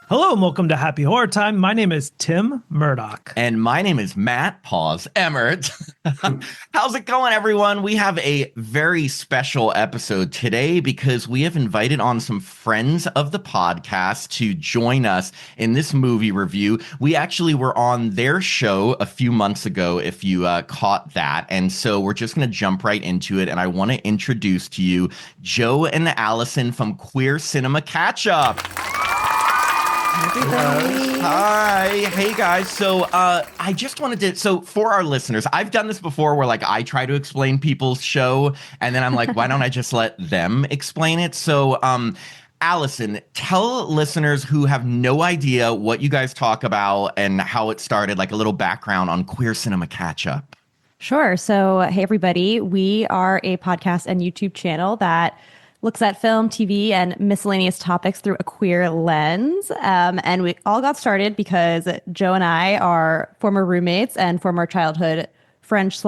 Hello and welcome to Happy Horror Time. My name is Tim Murdoch. And my name is Matt Emmert. How's it going, everyone? We have a very special episode today because we have invited on some friends of the podcast to join us in this movie review. We actually were on their show a few months ago, if you caught that. And so we're just going to jump right into it. And I want to introduce to you Joe and Allison from Queer Cinema Catchup. Hi. Hey, guys. So I just wanted to, so for our listeners, I've done this before where like I try to explain people's show and then I'm like, why don't I just let them explain it? So Allison, tell listeners who have no idea what you guys talk about and how it started, like a little background on Queer Cinema Catchup. Sure. So, hey, everybody. We are a podcast and YouTube channel that looks at film, TV, and miscellaneous topics through a queer lens. And we all got started because Joe and I are former roommates and former childhood friends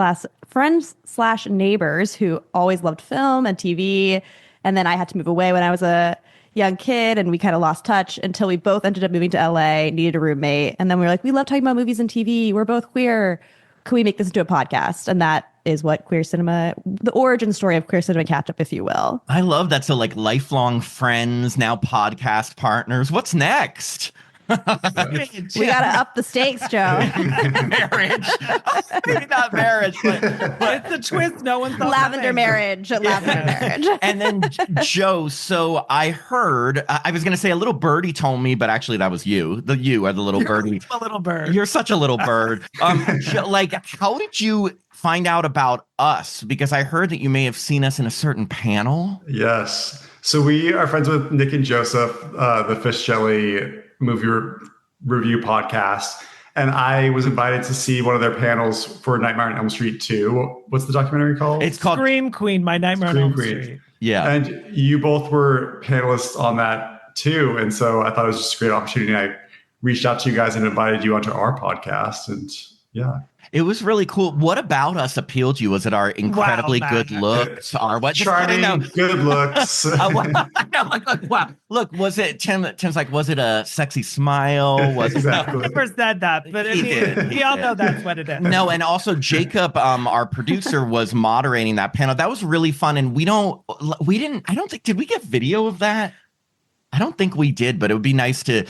slash neighbors who always loved film and TV. And then I had to move away when I was a young kid, and we kind of lost touch until we both ended up moving to LA, needed a roommate. And then we were like, we love talking about movies and TV. We're both queer. Can we make this into a podcast? And that is what Queer Cinema, the origin story of Queer Cinema Catchup, if you will. I love that. So like lifelong friends, now podcast partners. What's next? We gotta up the stakes, Joe. Marriage. Maybe not marriage, but It's a twist. No one thought. Lavender marriage. Lavender marriage. And then Joe, so I heard, I was going to say a little birdie told me, but actually that was you. You are the little birdie. A little bird. You're such a little bird. Like, how did you find out about us? Because I heard that you may have seen us in a certain panel. Yes. So we are friends with Nick and Joseph, the Fish Jelly movie review podcast. And I was invited to see one of their panels for Nightmare on Elm Street 2. What's the documentary called? It's called Scream Queen, My Nightmare on Elm Street. Yeah. And you both were panelists on that too. And so I thought it was just a great opportunity. I reached out to you guys and invited you onto our podcast. And yeah. It was really cool. What about us appealed to you? Was it our incredibly good looks? Our what? Charming, good looks. Wow. Look, was it Tim's like, was it a sexy smile? Was exactly. I never said that, but we all know that's what it is. No, and also Jacob, our producer, was moderating that panel. That was really fun. And I don't think, did we get video of that? I don't think we did, but it would be nice to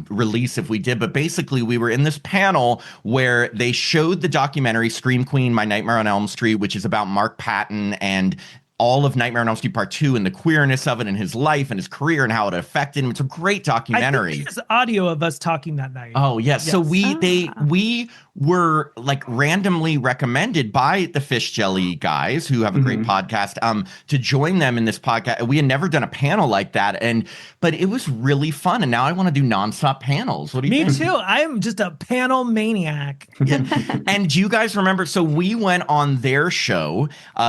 release if we did. But basically, we were in this panel where they showed the documentary Scream Queen, My Nightmare on Elm Street, which is about Mark Patton and all of Nightmare on Elm Street Part 2 and the queerness of it and his life and his career and how it affected him. It's a great documentary. I think there's audio of us talking that night. Oh, yes. So we were like randomly recommended by the Fish Jelly guys who have a great podcast to join them in this podcast. We had never done a panel like that, but it was really fun. And now I want to do nonstop panels. What do you think? Me too. I'm just a panel maniac. Yeah. And do you guys remember? So we went on their show,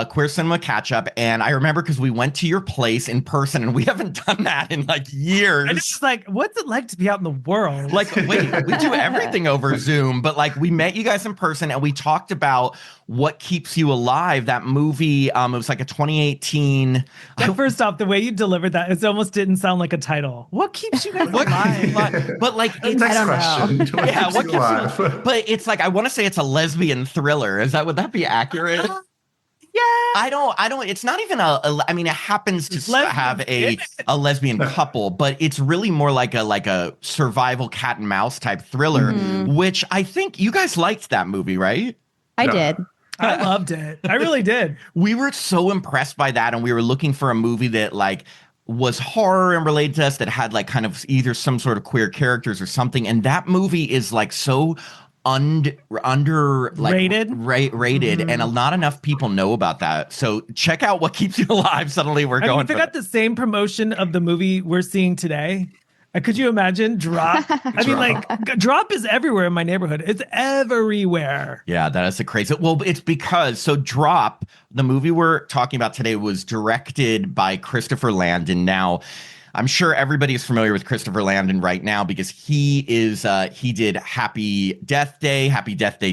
Queer Cinema Catchup, and I remember because we went to your place in person, and we haven't done that in like years. And it's just like, what's it like to be out in the world? Like, wait, we do everything over Zoom, but like we met you guys in person and we talked about What Keeps You Alive, that movie. It was like a 2018. First off, the way you delivered that, it almost didn't sound like a title. What keeps you guys alive? But like, Next question. Yeah, what keeps you alive? But it's like, I want to say it's a lesbian thriller. Would that be accurate? Yeah. I don't, it's not even I mean, it happens to have a lesbian couple, but it's really more like a survival cat and mouse type thriller, which I think you guys liked that movie, right? I did. I loved it. I really did. We were so impressed by that. And we were looking for a movie that like was horror and related to us, that had like kind of either some sort of queer characters or something. And that movie is like so rated, and not enough people know about that. So check out What Keeps You Alive. Suddenly we're going. They got the same promotion of the movie we're seeing today. Could you imagine Drop? I mean, like, Drop is everywhere in my neighborhood. It's everywhere. Yeah, that is a crazy. Well, it's because Drop, the movie we're talking about today, was directed by Christopher Landon. Now, I'm sure everybody is familiar with Christopher Landon right now because he did Happy Death Day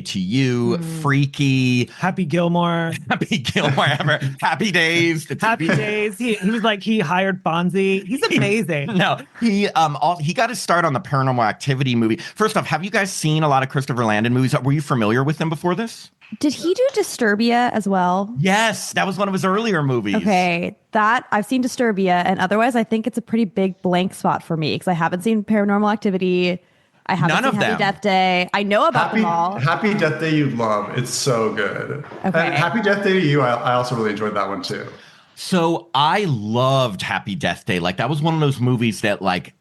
to You, Freaky, Happy Gilmore, Happy Days, Happy Days. He was like, he hired Fonzie. He's amazing. No, he got his start on the Paranormal Activity movie. First off, have you guys seen a lot of Christopher Landon movies? Were you familiar with him before this? Did he do Disturbia as well? Yes, that was one of his earlier movies. Okay, that I've seen Disturbia, and otherwise I think it's a pretty big blank spot for me because I haven't seen Paranormal Activity. I haven't seen Happy Death Day. I know about them all. Happy Death Day you'd love. It's so good. Okay. And Happy Death Day to You, I also really enjoyed that one too. So I loved Happy Death Day. Like that was one of those movies that like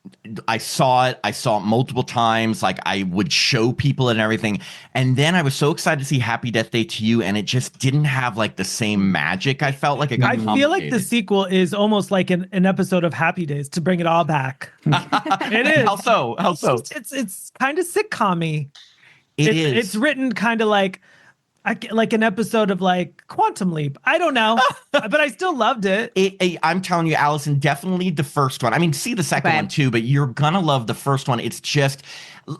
I saw it multiple times. Like I would show people and everything. And then I was so excited to see Happy Death Day to You. And it just didn't have like the same magic. I felt like it got I feel like the sequel is almost like an episode of Happy Days to bring it all back. It is. How so? It's kind of sitcom-y. It is. It's written kind of like an episode of like Quantum Leap. I don't know, but I still loved it. I'm telling you, Allison, definitely the first one. I mean, see the second one too, but you're gonna love the first one. It's just,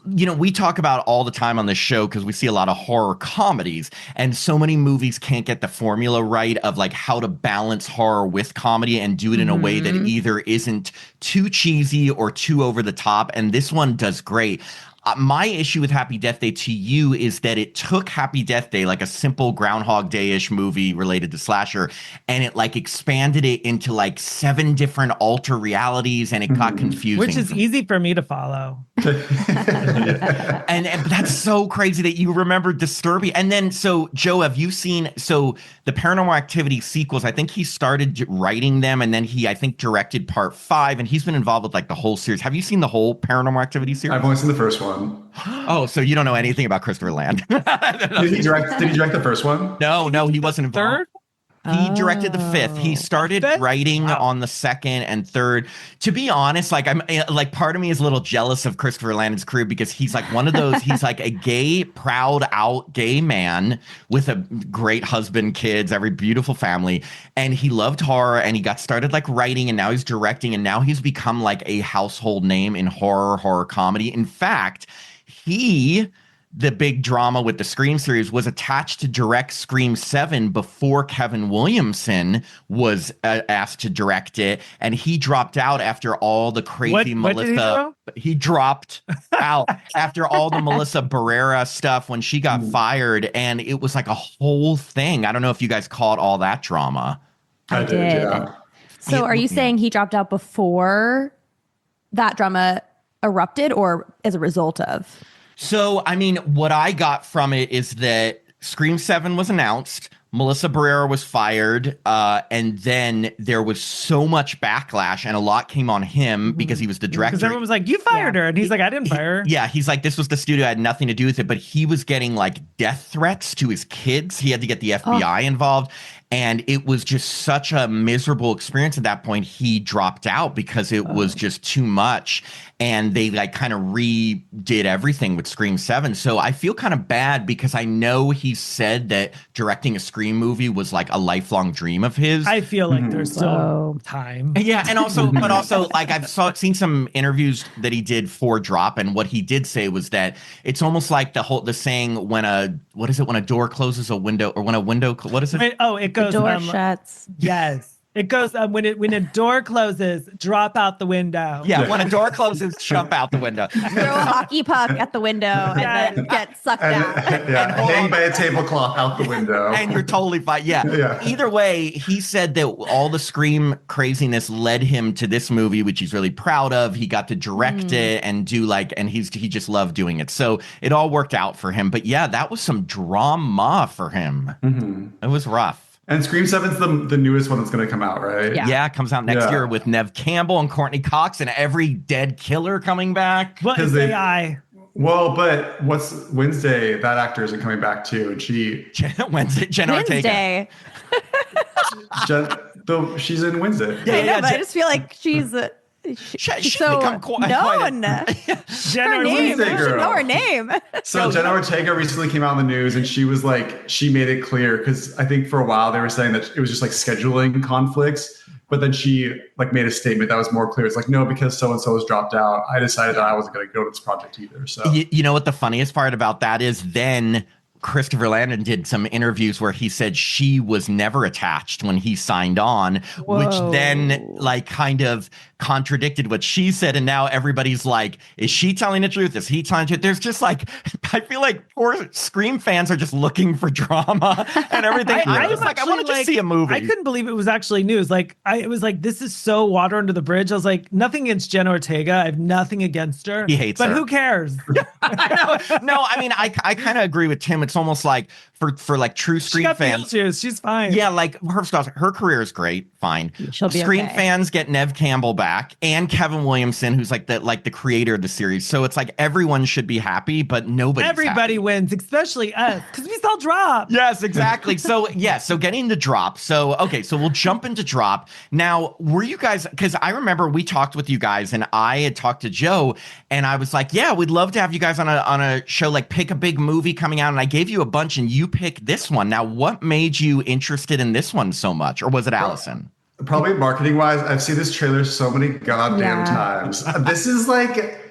we talk about all the time on this show because we see a lot of horror comedies, and so many movies can't get the formula right of like how to balance horror with comedy and do it in a way that either isn't too cheesy or too over the top. And this one does great. My issue with Happy Death Day to You is that it took Happy Death Day, like a simple Groundhog Day-ish movie related to slasher, and it like expanded it into like 7 different alter realities, and it got confusing. Which is easy for me to follow. and that's so crazy that you remember Disturbia. And then, so Joe, have you seen the Paranormal Activity sequels? I think he started writing them, and then he, I think, directed part 5, and he's been involved with like the whole series. Have you seen the whole Paranormal Activity series? I've only seen the first one. Oh, so you don't know anything about Christopher Landon. Did he direct the first one? No, he wasn't involved. Third? He directed the 5th. He started writing on the 2nd and 3rd. To be honest, like I'm like part of me is a little jealous of Christopher Landon's career because he's like one of those. He's like a gay, proud out gay man with a great husband, kids, every beautiful family, and he loved horror. And he got started like writing, and now he's directing, and now he's become like a household name in horror comedy. In fact, the big drama with the Scream series was attached to direct Scream 7 before Kevin Williamson was asked to direct it, and he dropped out after all the crazy Melissa. He dropped out after all the Melissa Barrera stuff when she got fired, and it was like a whole thing. I don't know if you guys caught all that drama. I did. Yeah. So, are you saying he dropped out before that drama erupted, or as a result of? So, I mean, what I got from it is that Scream 7 was announced, Melissa Barrera was fired, and then there was so much backlash, and a lot came on him because he was the director. Because everyone was like, you fired her. And he's like, I didn't fire her. He's like, this was the studio, I had nothing to do with it. But he was getting like death threats to his kids. He had to get the FBI involved. And it was just such a miserable experience at that point. He dropped out because it was just too much. And they like kind of redid everything with Scream 7. So I feel kind of bad because I know he said that directing a Scream movie was like a lifelong dream of his. I feel like there's still time. Yeah. And also, but also like seen some interviews that he did for Drop. And what he did say was that it's almost like the saying when a door closes a window, or when a window, what is it? It goes. The door shuts. Yes. It goes when a door closes, drop out the window. Yeah, when a door closes, jump out the window. Throw a hockey puck at the window and then get sucked out. Hang by a tablecloth out the window. And you're totally fine. Yeah. Either way, he said that all the Scream craziness led him to this movie, which he's really proud of. He got to direct it and do and he just loved doing it. So it all worked out for him. But yeah, that was some drama for him. It was rough. And Scream 7's the newest one that's going to come out, right? Yeah, it comes out next year with Nev Campbell and Courtney Cox and every dead killer coming back. What is AI? Well, but what's Wednesday? That actor isn't coming back too, and Jenna Ortega. She's in Wednesday. But I just feel like she's so become known. Her name. You should know her name. So Jenna Ortega recently came out in the news, and she was like, she made it clear, because I think for a while they were saying that it was just like scheduling conflicts, But then she like made a statement that was more clear. It's like, no, because so-and-so has dropped out, I decided that I wasn't going to go to this project either. So you know what the funniest part about that is? Then Christopher Landon did some interviews where he said she was never attached when he signed on, which then like kind of contradicted what she said. And now everybody's like, is she telling the truth? Is he telling the truth? There's just like, I feel like poor Scream fans are just looking for drama and everything. I was like, I want to just see a movie. I couldn't believe it was actually news. Like, it was like, this is so water under the bridge. I was like, nothing against Jenna Ortega. I have nothing against her. He hates her. But who cares? No, I mean, I kind of agree with Tim. It's almost like for like true Scream fans. She's fine. Yeah, like her career is great. Fine. She'll be Scream okay. fans get Nev Campbell back and Kevin Williamson, who's like the creator of the series. So it's like everyone should be happy, but everybody wins, especially us, because we saw Drop. Yes, exactly. So so getting to Drop. So okay, so we'll jump into Drop. Now, were you guys, because I remember we talked with you guys and I had talked to Joe and I was like, yeah, we'd love to have you guys on a show, like pick a big movie coming out. And I gave you a bunch and you picked this one. Now, what made you interested in this one so much? Or was it Allison? Probably marketing wise, I've seen this trailer so many goddamn times. This is like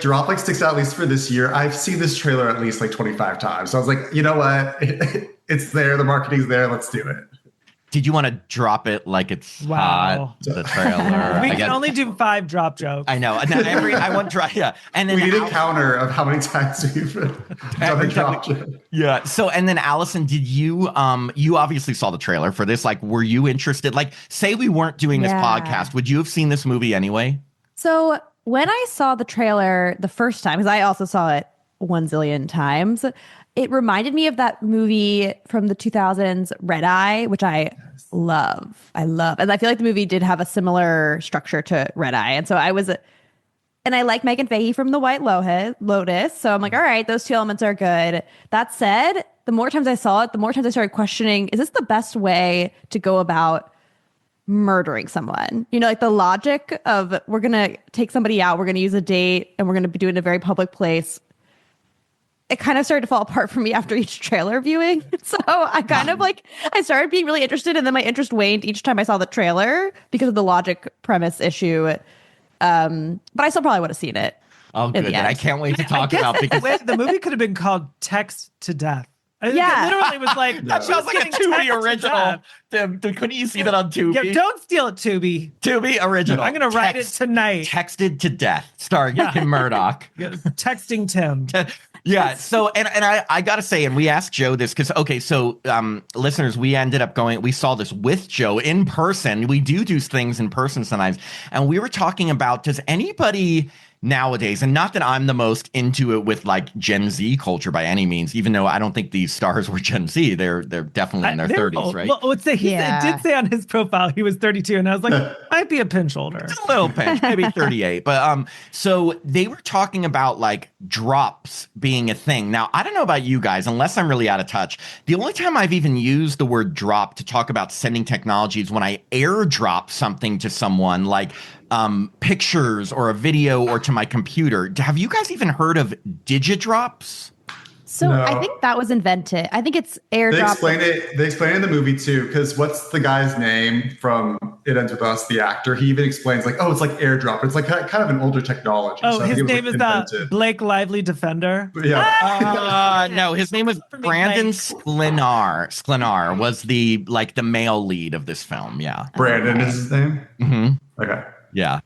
Drop like sticks out, at least for this year. I've seen this trailer at least like 25 times. So I was like, you know what? It's there. The marketing's there. Let's do it. Did you want to drop it like it's hot? The trailer. We can only do 5 drop jokes. I know. I want drop. Yeah, and then we need a counter of how many times we've done a drop joke. Yeah. So, and then Allison, did you you obviously saw the trailer for this? Like, were you interested? Like, say we weren't doing this podcast, would you have seen this movie anyway? So when I saw the trailer the first time, because I also saw it 1 zillion times, it reminded me of that movie from the 2000s, Red Eye, which I love. And I feel like the movie did have a similar structure to Red Eye. And so and I like Megan Fahey from The White Lotus. So I'm like, all right, those 2 elements are good. That said, the more times I saw it, the more times I started questioning, is this the best way to go about murdering someone? You know, like the logic of we're going to take somebody out, we're going to use a date, and we're going to do it in a very public place. It kind of started to fall apart for me after each trailer viewing. So I kind of I started being really interested, and then my interest waned each time I saw the trailer because of the logic premise issue. But I still probably would have seen it. Oh, good. I can't wait to talk about because the movie could have been called Text to Death. It literally was like that sounds like a Tubi original. Couldn't you see that on Tubi? Yeah, don't steal it, Tubi. Tubi original. I'm gonna write it tonight. Texted to Death, starring Tim Murdoch. Texting Tim. Yeah. So, and I got to say, and we asked Joe this because, okay, so listeners, we ended up we saw this with Joe in person. We do things in person sometimes. And we were talking about, does anybody nowadays, and not that I'm the most into it with like Gen Z culture by any means, even though I don't think these stars were Gen Z. They're definitely in their 30s, right? Well, he did say on his profile he was 32, and I was like, might be a pinch older. Just a little pinch, maybe 38. But so they were talking about like drops being a thing. Now, I don't know about you guys, unless I'm really out of touch. The only time I've even used the word drop to talk about sending technology is when I airdrop something to someone, like pictures or a video or to my computer. Have you guys even heard of digidrops? So no. I think that was invented. I think it's airdrop. They explain it in the movie too, because what's the guy's name from It Ends With Us, the actor? He even explains like, oh, it's like airdrop. It's like kind of an older technology. Oh, so his name is Blake Lively Defender. Yeah. No, his name was Brandon Sklenar. Sklenar was the male lead of this film. Yeah. Brandon is his name? Mm-hmm. Okay. Yeah.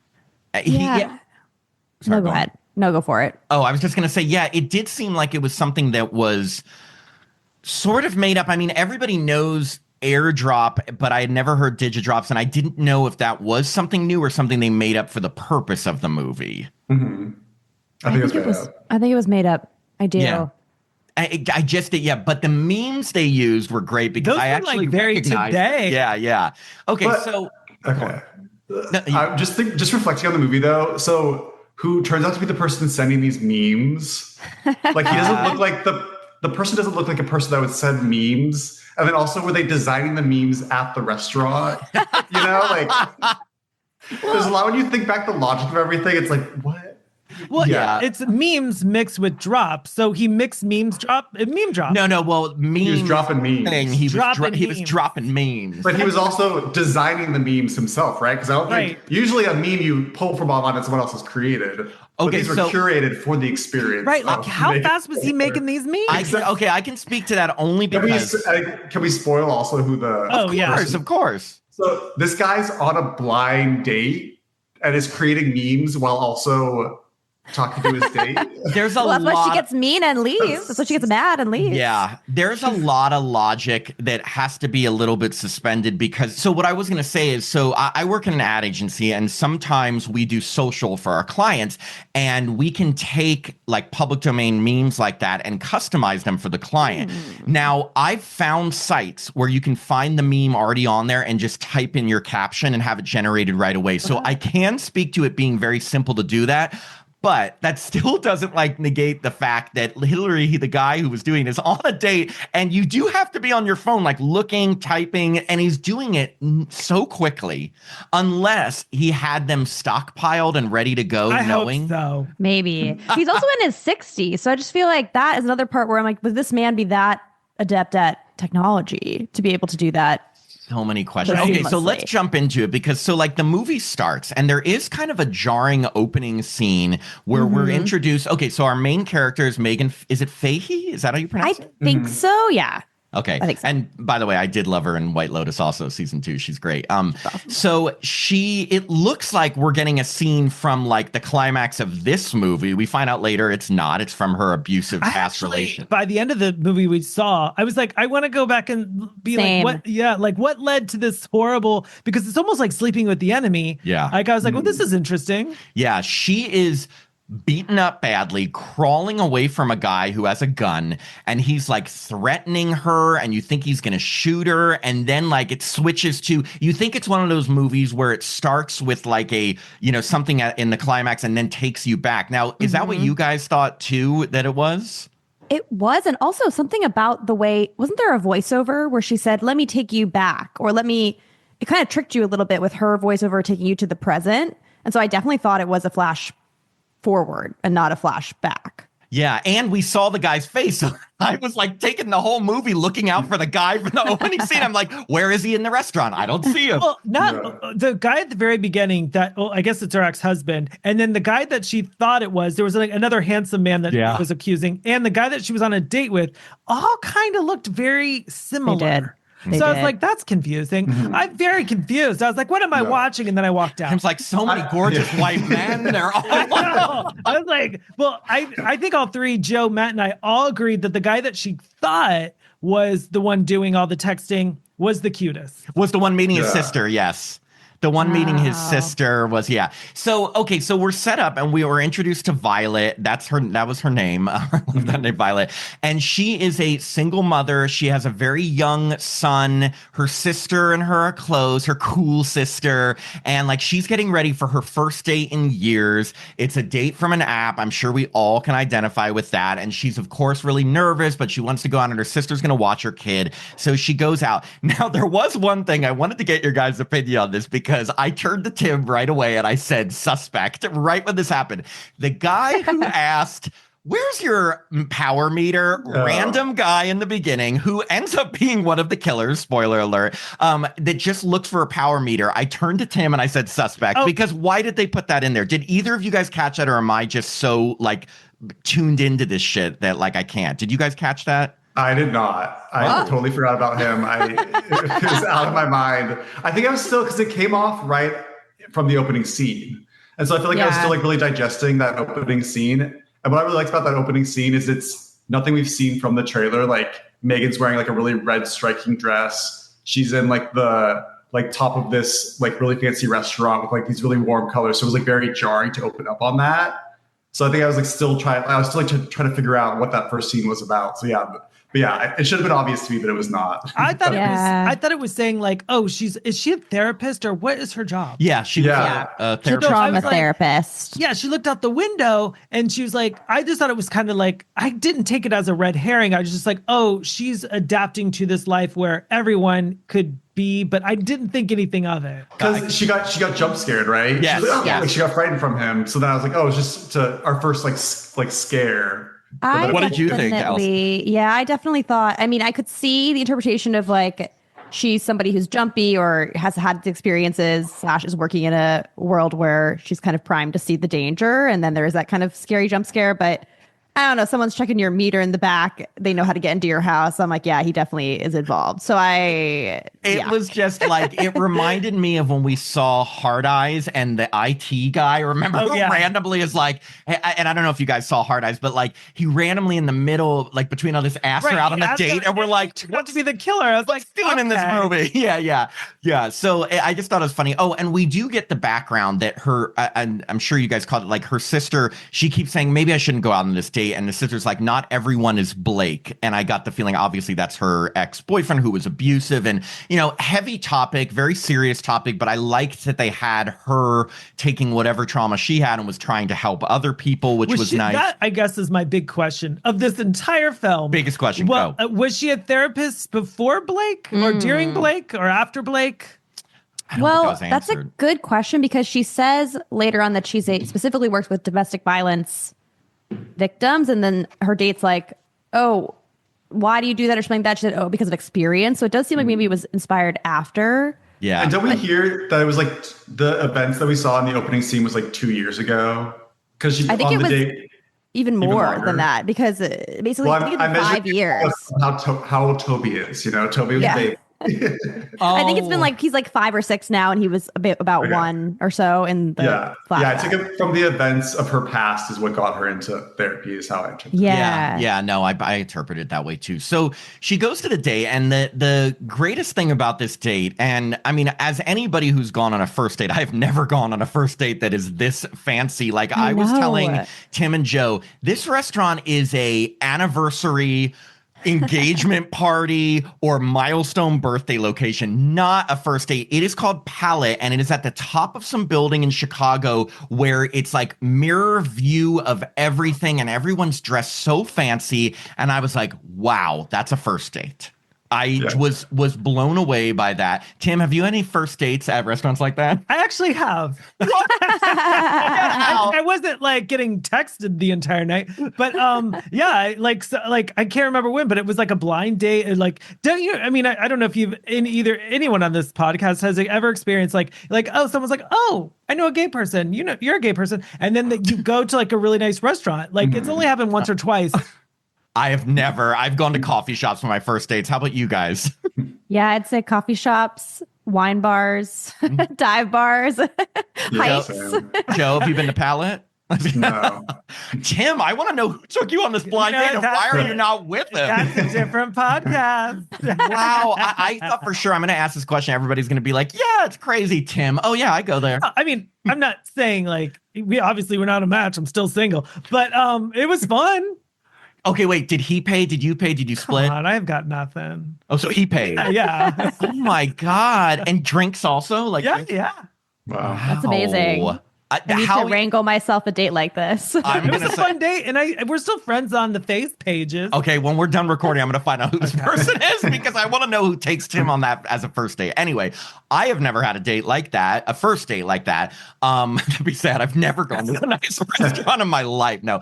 Sorry, go ahead. No, go for it. Oh, I was just going to say, yeah, it did seem like it was something that was sort of made up. I mean, everybody knows airdrop, but I had never heard digidrops, and I didn't know if that was something new or something they made up for the purpose of the movie. Mm-hmm. I think it was made up. I do. Yeah. I just did, yeah. But the memes they used were great because those I actually like very today. Yeah. Okay, okay. Just reflecting on the movie though. So who turns out to be the person sending these memes? Like he doesn't look like the person doesn't look like a person that would send memes. And then also, were they designing the memes at the restaurant? You know, like there's a lot when you think back the logic of everything. It's like what? Well, Yeah. it's memes mixed with drop. So he mixed meme drop. No. Well, memes. He was dropping memes. He was Dropping dropping memes. But he was also designing the memes himself, right? Because I don't think usually a meme you pull from online and someone else has created. But Okay, these were curated for the experience. Right. Like, how fast was he making these memes? I can speak to that only because. Can we spoil also who the? Oh, yeah. Of course. So this guy's on a blind date and is creating memes while also talking to his date. There's a Well, that's lot. why she gets mean and leaves. That's why she gets mad and leaves. Yeah, there's a lot of logic that has to be a little bit suspended because. So what I was going to say is, so I work in an ad agency, and sometimes we do social for our clients, and we can take like public domain memes like that and customize them for the client. Now, I've found sites where you can find the meme already on there and just type in your caption and have it generated right away. So I can speak to it being very simple to do that. But that still doesn't like negate the fact that Hillary, the guy who was doing this, on a date, and you do have to be on your phone, like looking, typing, and he's doing it so quickly, unless he had them stockpiled and ready to go. I knowing hope so. Maybe. He's also in his 60s. So I just feel like that is another part where I'm like, would this man be that adept at technology to be able to do that? So many questions. Right. Okay, so let's jump into it because so like the movie starts and there is kind of a jarring opening scene where we're introduced. Okay, so our main character is Megan. Is it Fahey? Is that how you pronounce it? I think so. Yeah. Okay. I think so. And by the way, I did love her in White Lotus also, season 2. She's great. So it looks like we're getting a scene from like the climax of this movie. We find out later it's not. It's from her abusive past relation. By the end of the movie we saw, I was like, I want to go back and be Same. like, what? Yeah, like what led to this horrible? Because it's almost like sleeping with the enemy. Yeah. Like I was like, well, this is interesting. Yeah, she is beaten up badly, crawling away from a guy who has a gun, and he's like threatening her, and you think he's gonna shoot her, and then like it switches to, you think it's one of those movies where it starts with like a, something in the climax and then takes you back. Now, is that what you guys thought too, that it was? It was. And also something about the way, wasn't there a voiceover where she said, let me take you back, or it kind of tricked you a little bit with her voiceover taking you to the present. And so I definitely thought it was a flash forward and not a flashback. Yeah, and we saw the guy's face. So I was like taking the whole movie looking out for the guy from the opening scene. I'm like, where is he in the restaurant? I don't see him. Well, the guy at the very beginning I guess it's her ex-husband. And then the guy that she thought it was, there was like another handsome man that was accusing. And the guy that she was on a date with all kind of looked very similar. They did. I was like, that's confusing. I'm very confused. I was like, what am I watching? And then I walked out. I was like, so many gorgeous white men. They're all. I was like, well, I think all three, Joe, Matt, and I all agreed that the guy that she thought was the one doing all the texting was the cutest. Was the one meeting his sister, yes. The one meeting his sister was, So, okay, so we're set up and we were introduced to Violet. That was her name. I love that name, Violet. And she is a single mother. She has a very young son. Her sister and her are close, her cool sister. And like, she's getting ready for her first date in years. It's a date from an app. I'm sure we all can identify with that. And she's, of course, really nervous, but she wants to go out and her sister's going to watch her kid. So she goes out. Now, there was one thing I wanted to get your guys' opinion on this because I turned to Tim right away and I said suspect right when this happened. The guy who asked, where's your power meter? Random guy in the beginning who ends up being one of the killers, spoiler alert, that just looks for a power meter. I turned to Tim and I said suspect because why did they put that in there? Did either of you guys catch that, or am I just so like tuned into this shit that like I can't? Did you guys catch that? I did not. I totally forgot about him. It was out of my mind. I think I was still, because it came off right from the opening scene. And so I feel like I was still like really digesting that opening scene. And what I really liked about that opening scene is it's nothing we've seen from the trailer. Like Megan's wearing like a really red striking dress. She's in like the top of this like really fancy restaurant with like these really warm colors. So it was like very jarring to open up on that. So I think I was like still trying to figure out what that first scene was about. So yeah, But yeah, it should have been obvious to me, but it was not. I thought it was saying like, oh, is she a therapist or what is her job? Yeah, she was a therapist. Trauma therapist. Yeah, she looked out the window and she was like, I just thought it was kind of like, I didn't take it as a red herring. I was just like, oh, she's adapting to this life where everyone could be, but I didn't think anything of it. Because she got jump scared, right? Yes. Like, she got frightened from him. So then I was like, oh, it's just our first like scare. What did you think, Allison? Yeah, I definitely thought, I mean, I could see the interpretation of like, she's somebody who's jumpy or has had experiences / is working in a world where she's kind of primed to see the danger. And then there's that kind of scary jump scare. But I don't know, someone's checking your meter in the back. They know how to get into your house. I'm like, yeah, he definitely is involved. So it was just like, it reminded me of when we saw Hard Eyes and the IT guy, remember, who randomly is like, and I don't know if you guys saw Hard Eyes, but like he randomly in the middle, like between all this ass her out on a date. And we're like, what to be the killer? I was like, doing in this movie? Yeah. So I just thought it was funny. Oh, and we do get the background that her, and I'm sure you guys called it, like her sister, she keeps saying, maybe I shouldn't go out on this date. And the sister's like, not everyone is Blake. And I got the feeling, obviously, that's her ex-boyfriend who was abusive and, heavy topic, very serious topic. But I liked that they had her taking whatever trauma she had and was trying to help other people, which was nice. That, I guess, is my big question of this entire film. Biggest question. Go. Was she a therapist before Blake or during Blake or after Blake? Well, that's a good question because she says later on that she's specifically works with domestic violence victims, and then her date's like, oh, why do you do that or something like that? She said, oh, because of experience. So it does seem like maybe it was inspired after. Yeah. And don't we hear that it was like the events that we saw in the opening scene was like 2 years ago? Because she's I think on it the was date even more than that because basically I think it's 5 years. How old Toby is, Toby was a baby. I think it's been like he's like 5 or 6 now, and he was about 1 or so in the flashback. Yeah, I took it from the events of her past is what got her into therapy is how I interpreted it. Yeah, no, I interpreted it that way too. So she goes to the date, and the greatest thing about this date, and I mean, as anybody who's gone on a first date, I've never gone on a first date that is this fancy. Like I was telling Tim and Joe, this restaurant is a anniversary engagement party or milestone birthday location, not a first date. It is called Palette, and it is at the top of some building in Chicago where it's like mirror view of everything and everyone's dressed so fancy. And I was like, wow, that's a first date. I was blown away by that. Tim, have you any first dates at restaurants like that? I actually have. I wasn't like getting texted the entire night, but I can't remember when, but it was like a blind date. Like, don't you? I mean, I don't know if anyone on this podcast has ever experienced like oh, someone's like, oh, I know a gay person. You're a gay person, and then you go to like a really nice restaurant. Like it's only happened once or twice. I've gone to coffee shops for my first dates. How about you guys? Yeah, I'd say coffee shops, wine bars, dive bars, hikes. Joe, have you been to Palette? No. Tim, I want to know who took you on this blind date and why are you not with him? That's a different podcast. Wow. I thought for sure I'm going to ask this question. Everybody's going to be like, yeah, it's crazy, Tim. Oh, yeah, I go there. I mean, I'm not saying like, we're not a match. I'm still single, but it was fun. Okay, wait, did he pay? Did you pay? Did you split? Come on, I've got nothing. Oh, so he paid. Yeah. Oh my God. And drinks also? Like yeah. Wow. That's amazing. I need to wrangle myself a date like this. It was a fun date, and we're still friends on the face pages. Okay, when we're done recording, I'm going to find out who this person is because I want to know who takes Tim on that as a first date. Anyway, I have never had a date like that, a first date like that. To be sad, I've never gone to a nice restaurant in my life. No.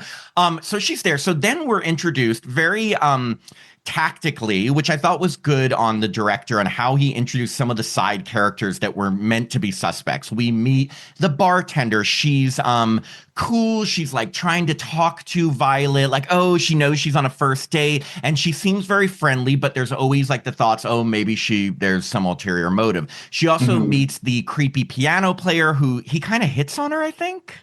So she's there. So then we're introduced very tactically, which I thought was good on the director and how he introduced some of the side characters that were meant to be suspects. We meet the bartender. She's cool. She's like trying to talk to Violet, like, oh, she knows she's on a first date and she seems very friendly, but there's always like the thoughts, oh, maybe there's some ulterior motive. She also meets the creepy piano player who he kind of hits on her, I think.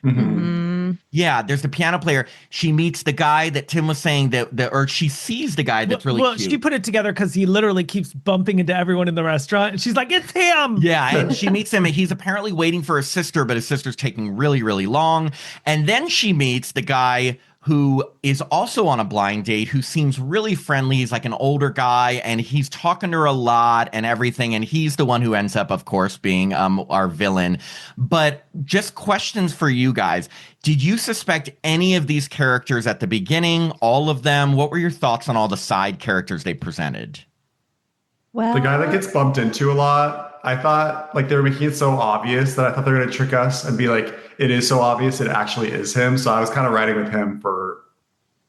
Yeah, there's the piano player. She meets the guy that Tim was saying or she sees the guy that's really cute. She put it together because he literally keeps bumping into everyone in the restaurant. And she's like, it's him. Yeah, and she meets him and he's apparently waiting for his sister, but his sister's taking really, really long. And then she meets the guy who is also on a blind date, who seems really friendly. He's like an older guy, and he's talking to her a lot and everything. And he's the one who ends up, of course, being our villain. But just questions for you guys. Did you suspect any of these characters at the beginning? All of them? What were your thoughts on all the side characters they presented? Well, The guy that gets bumped into a lot, I thought like they were making it so obvious that I thought they were going to trick us and be like, it is so obvious it actually is him. So I was kind of riding with him for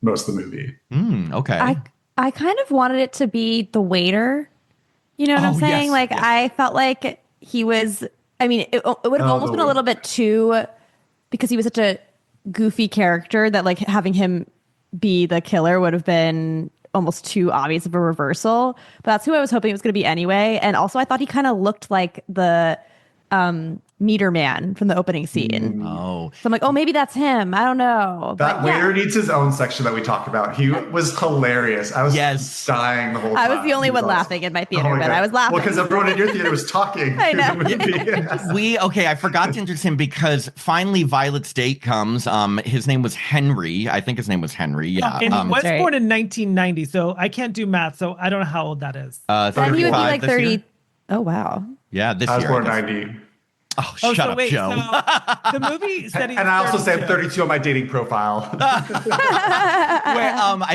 most of the movie. Okay. I kind of wanted it to be the waiter. You know what I'm saying? Yes, like, yes. I felt like he was, I mean, it would have almost been a little bit too, because he was such a goofy character that like having him be the killer would have been almost too obvious of a reversal. But that's who I was hoping it was going to be anyway. And also I thought he kind of looked like the meter man from the opening scene. Oh. So I'm like, oh, maybe that's him. I don't know. That waiter needs his own section that we talked about. He was hilarious. I was dying the whole time. I was the only one He was laughing in my theater, Oh my but God. I was laughing. Well, because everyone in your theater was talking I through know. the movie. I forgot to introduce him because finally Violet's date comes. His name was Henry. I think his name was Henry. Yeah. And he was Right. born in 1990, so I can't do math, so I don't know how old that is. Then he would be 35 like this 30. year? Oh, wow. Yeah, this I was year. born I in guess. 90. Oh, shut up, Joe. So the movie said And I also say I'm 32 on my dating profile. I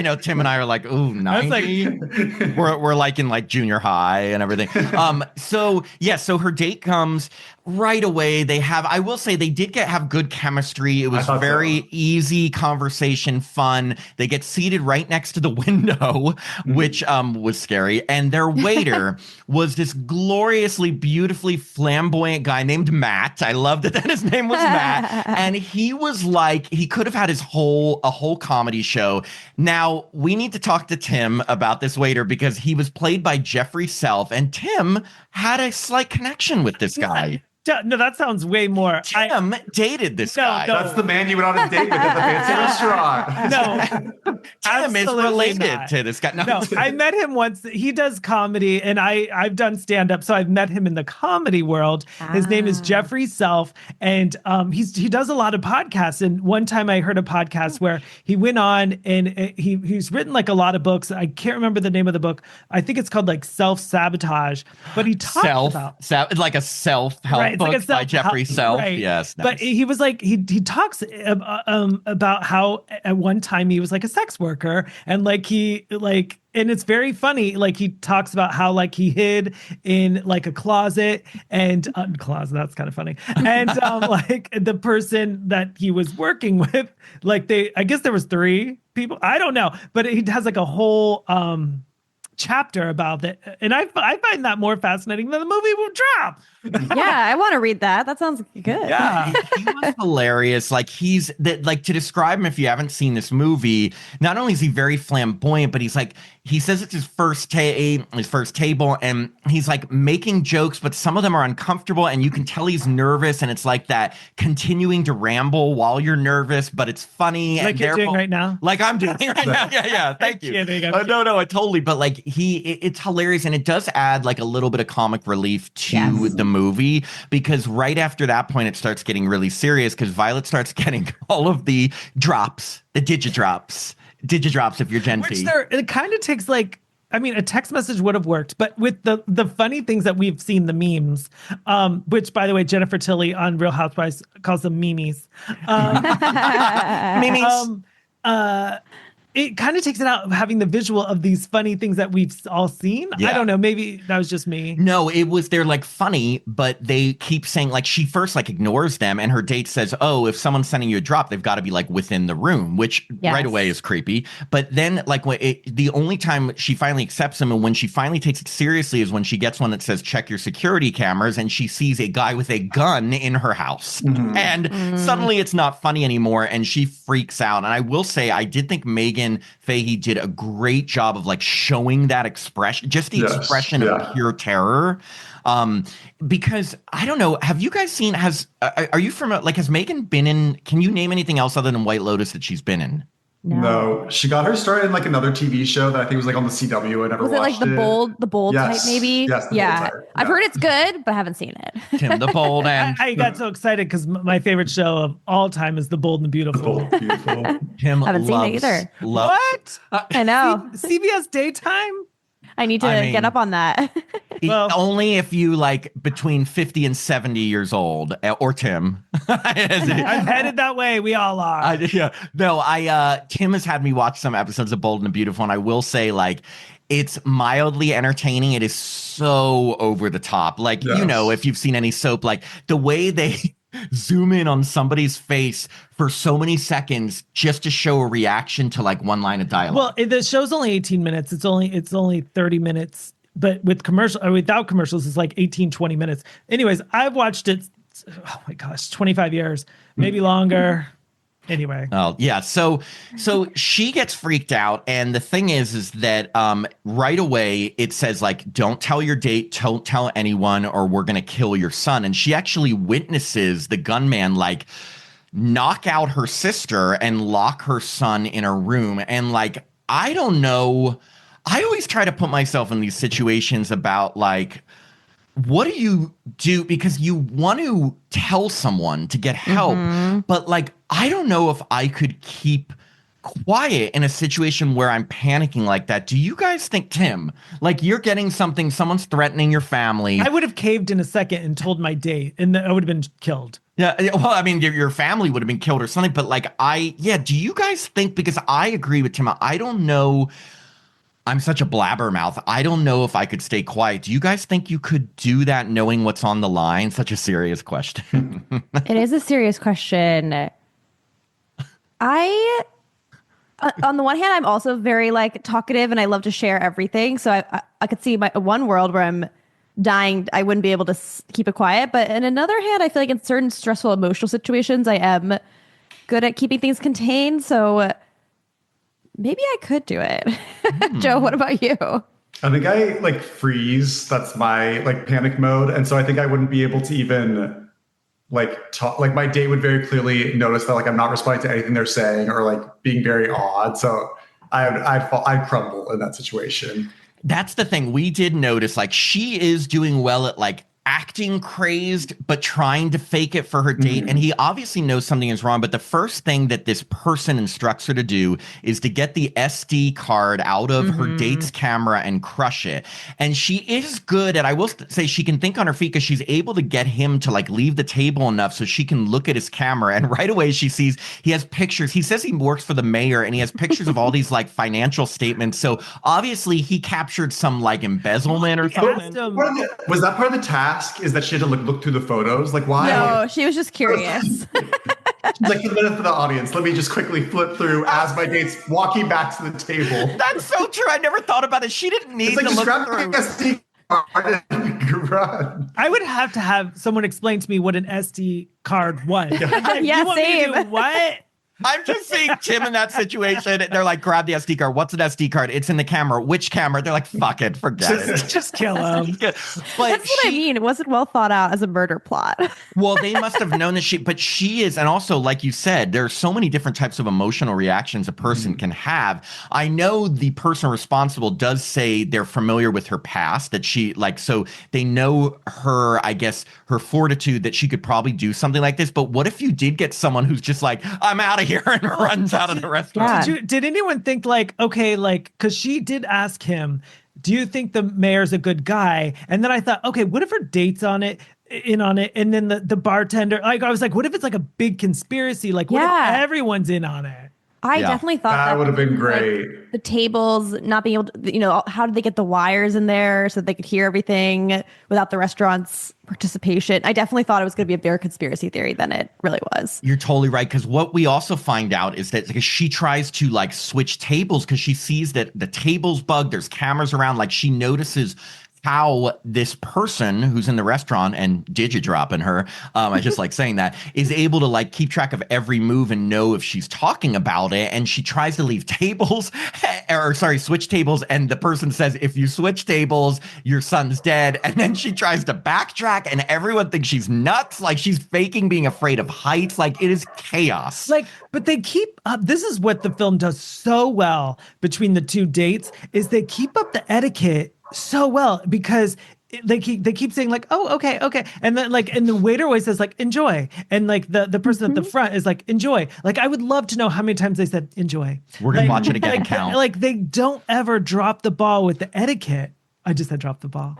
know Tim and I are like, ooh, 90. We're like in like junior high and everything. So her date comes right away. I will say they did have good chemistry. It was very easy conversation, fun. They get seated right next to the window, which was scary. And their waiter was this gloriously, beautifully flamboyant guy named Matt. I loved it that his name was Matt. And he was like, he could have had a whole comedy show. Now, we need to talk to Tim about this waiter because he was played by Jeffrey Self, and Tim had a slight connection with this guy. No, that sounds way more. Tim dated this guy. No. That's the man you went on a date with at the fancy restaurant. No, Tim is related to this guy. No, I met him once. He does comedy, and I've done stand up, so I've met him in the comedy world. His name is Jeffrey Self, and he does a lot of podcasts. And one time I heard a podcast where he went on, and he's written like a lot of books. I can't remember the name of the book. I think it's called like Self Sabotage, but he talks about like a self-help book by Jeffrey Self. Right. Yes, nice. But he was like he talks about how at one time he was like a sex worker, and and it's very funny. Like he talks about how like he hid in like a closet and that's kind of funny. And like the person that he was working with, like I guess there was 3 people. I don't know, but he has like a whole chapter about it, and I find that more fascinating than the movie will drop. Yeah, I want to read that. That sounds good. Yeah, he was hilarious. Like to describe him if you haven't seen this movie, not only is he very flamboyant, but he says it's his first table, and he's like making jokes, but some of them are uncomfortable, and you can tell he's nervous, and it's like that continuing to ramble while you're nervous, but it's funny. Like you're doing right now? Like I'm doing right now. Yeah. Thank you. No, I totally. But like it's hilarious, and it does add like a little bit of comic relief to the movie, because right after that point it starts getting really serious because Violet starts getting all of the drops, the digidrops if you're Gen T. It kind of takes like, I mean, a text message would have worked, but with the funny things that we've seen, the memes, which by the way, Jennifer Tilly on Real Housewives calls them memes. Memes. It kind of takes it out of having the visual of these funny things that we've all seen. Yeah. I don't know. Maybe that was just me. No, they're like funny, but they keep saying like she first like ignores them, and her date says, "Oh, if someone's sending you a drop, they've got to be like within the room," which right away is creepy. But then like the only time she finally accepts him, and when she finally takes it seriously, is when she gets one that says "check your security cameras," and she sees a guy with a gun in her house, and suddenly it's not funny anymore, and she freaks out. And I will say, I did think Megan Fahey did a great job of like showing that expression, just the expression of pure terror. Because I don't know, have you guys seen, are you from, like, has Megan been in, can you name anything else other than White Lotus that she's been in? No, she got her start in like another TV show that I think was like on the CW. I never was watched it. Like the bold yes. type maybe? Yes, yeah. I've heard it's good, but I haven't seen it. Tim the Bold and I got so excited because my favorite show of all time is The Bold and the Beautiful. The Bold and Beautiful. Tim I haven't seen it either. What? I know. CBS daytime? I need to get up on that. Well, only if you like between 50 and 70 years old, or Tim. I'm headed that way. We all are. Tim has had me watch some episodes of Bold and the Beautiful, and I will say, like, it's mildly entertaining. It is so over the top. Like, you know, if you've seen any soap, like the way they zoom in on somebody's face for so many seconds just to show a reaction to like one line of dialogue. Well, the show's only 18 minutes. It's only 30 minutes, but with without commercials, it's like 18, 20 minutes. Anyways, I've watched it. Oh my gosh, 25 years, maybe longer. Anyway. Oh yeah. So she gets freaked out. And the thing is that right away it says like, don't tell your date, don't tell anyone, or we're going to kill your son. And she actually witnesses the gunman like knock out her sister and lock her son in a room. And like, I don't know. I always try to put myself in these situations about like, what do you do? Because you want to tell someone to get help, but like, I don't know if I could keep quiet in a situation where I'm panicking like that. Do you guys think, Tim, like you're getting something, someone's threatening your family? I would have caved in a second and told my date, and I would have been killed. Yeah, well, I mean, your family would have been killed or something, but like, do you guys think, because I agree with Tim, I don't know. I'm such a blabbermouth. I don't know if I could stay quiet. Do you guys think you could do that knowing what's on the line? Such a serious question. It is a serious question. On the one hand, I'm also very like talkative and I love to share everything. So I could see one world where I'm dying. I wouldn't be able to keep it quiet. But in another hand, I feel like in certain stressful emotional situations, I am good at keeping things contained. So maybe I could do it. Joe, what about you? I think I like freeze. That's my like panic mode. And so I think I wouldn't be able to even like talk. Like my date would very clearly notice that like I'm not responding to anything they're saying or like being very odd. So I'd crumble in that situation. That's the thing. We did notice like she is doing well at like acting crazed, but trying to fake it for her date. And he obviously knows something is wrong. But the first thing that this person instructs her to do is to get the SD card out of her date's camera and crush it. And she is good at, I will say she can think on her feet because she's able to get him to like leave the table enough so she can look at his camera. And right away she sees he has pictures. He says he works for the mayor and he has pictures of all these like financial statements. So obviously he captured some like embezzlement or something. Was that part of the task? Is that she had to look through the photos? Like, why? No, she was just curious. She's like, a minute for the audience. Let me just quickly flip through as my date's walking back to the table. That's so true. I never thought about it. She didn't need like, to look through. SD card and I would have to have someone explain to me what an SD card was. Yeah, you want same. me to do what? I'm just seeing Tim in that situation. They're like, grab the SD card. What's an SD card? It's in the camera. Which camera? They're like, fuck it, forget it. Just kill him. But That's what I mean. It wasn't well thought out as a murder plot. Well, they must have known that she is, and also, like you said, there are so many different types of emotional reactions a person can have. I know the person responsible does say they're familiar with her past, that she like, so they know her, I guess, her fortitude that she could probably do something like this. But what if you did get someone who's just like, I'm out of here and runs out of the restaurant? Yeah. Did anyone think like, okay, like, because she did ask him, do you think the mayor's a good guy? And then I thought, okay, what if her date's in on it? And then the bartender, like, I was like, what if it's like a big conspiracy? Like, what if everyone's in on it? I definitely thought that would have been great. Like, the tables not being able to, how did they get the wires in there so that they could hear everything without the restaurant's participation? I definitely thought it was going to be a bigger conspiracy theory than it really was. You're totally right. Because what we also find out is that she tries to like switch tables because she sees that the table's bugged. There's cameras around. Like she notices how this person who's in the restaurant and digidropping her, I just like saying that, is able to like keep track of every move and know if she's talking about it. And she tries to leave tables switch tables. And the person says, if you switch tables, your son's dead. And then she tries to backtrack and everyone thinks she's nuts. Like she's faking being afraid of heights. Like it is chaos. Like, but they keep up. This is what the film does so well between the two dates is they keep up the etiquette so well because they keep saying like, oh, okay. And then like, and the waiter always says like, enjoy. And like the person at the front is like, enjoy. Like, I would love to know how many times they said enjoy. We're going to watch it again and count. Like they don't ever drop the ball with the etiquette. I just said drop the ball.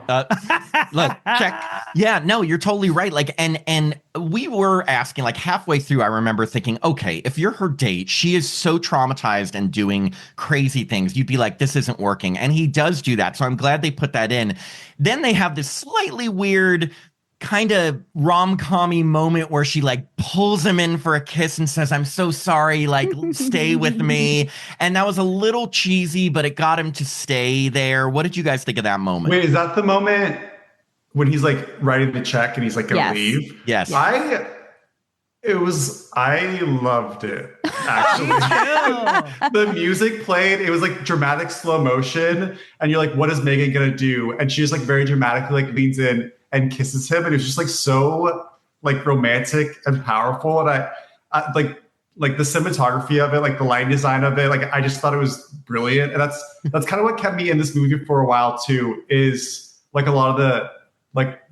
Look, check. Yeah, no, you're totally right. Like, and we were asking like halfway through, I remember thinking, okay, if you're her date, she is so traumatized and doing crazy things. You'd be like, this isn't working. And he does do that. So I'm glad they put that in. Then they have this slightly weird kind of rom-com-y moment where she like pulls him in for a kiss and says, I'm so sorry, like stay with me. And that was a little cheesy, but it got him to stay there. What did you guys think of that moment? Wait, is that the moment when he's like writing the check and he's like gonna leave? Yes. I loved it, actually. The music played, it was like dramatic slow motion, and you're like, what is Megan gonna do? And she just like very dramatically like leans in and kisses him, and it was just like so like romantic and powerful. And I like the cinematography of it, like the lighting design of it, like I just thought it was brilliant. And that's kind of what kept me in this movie for a while too, is like a lot of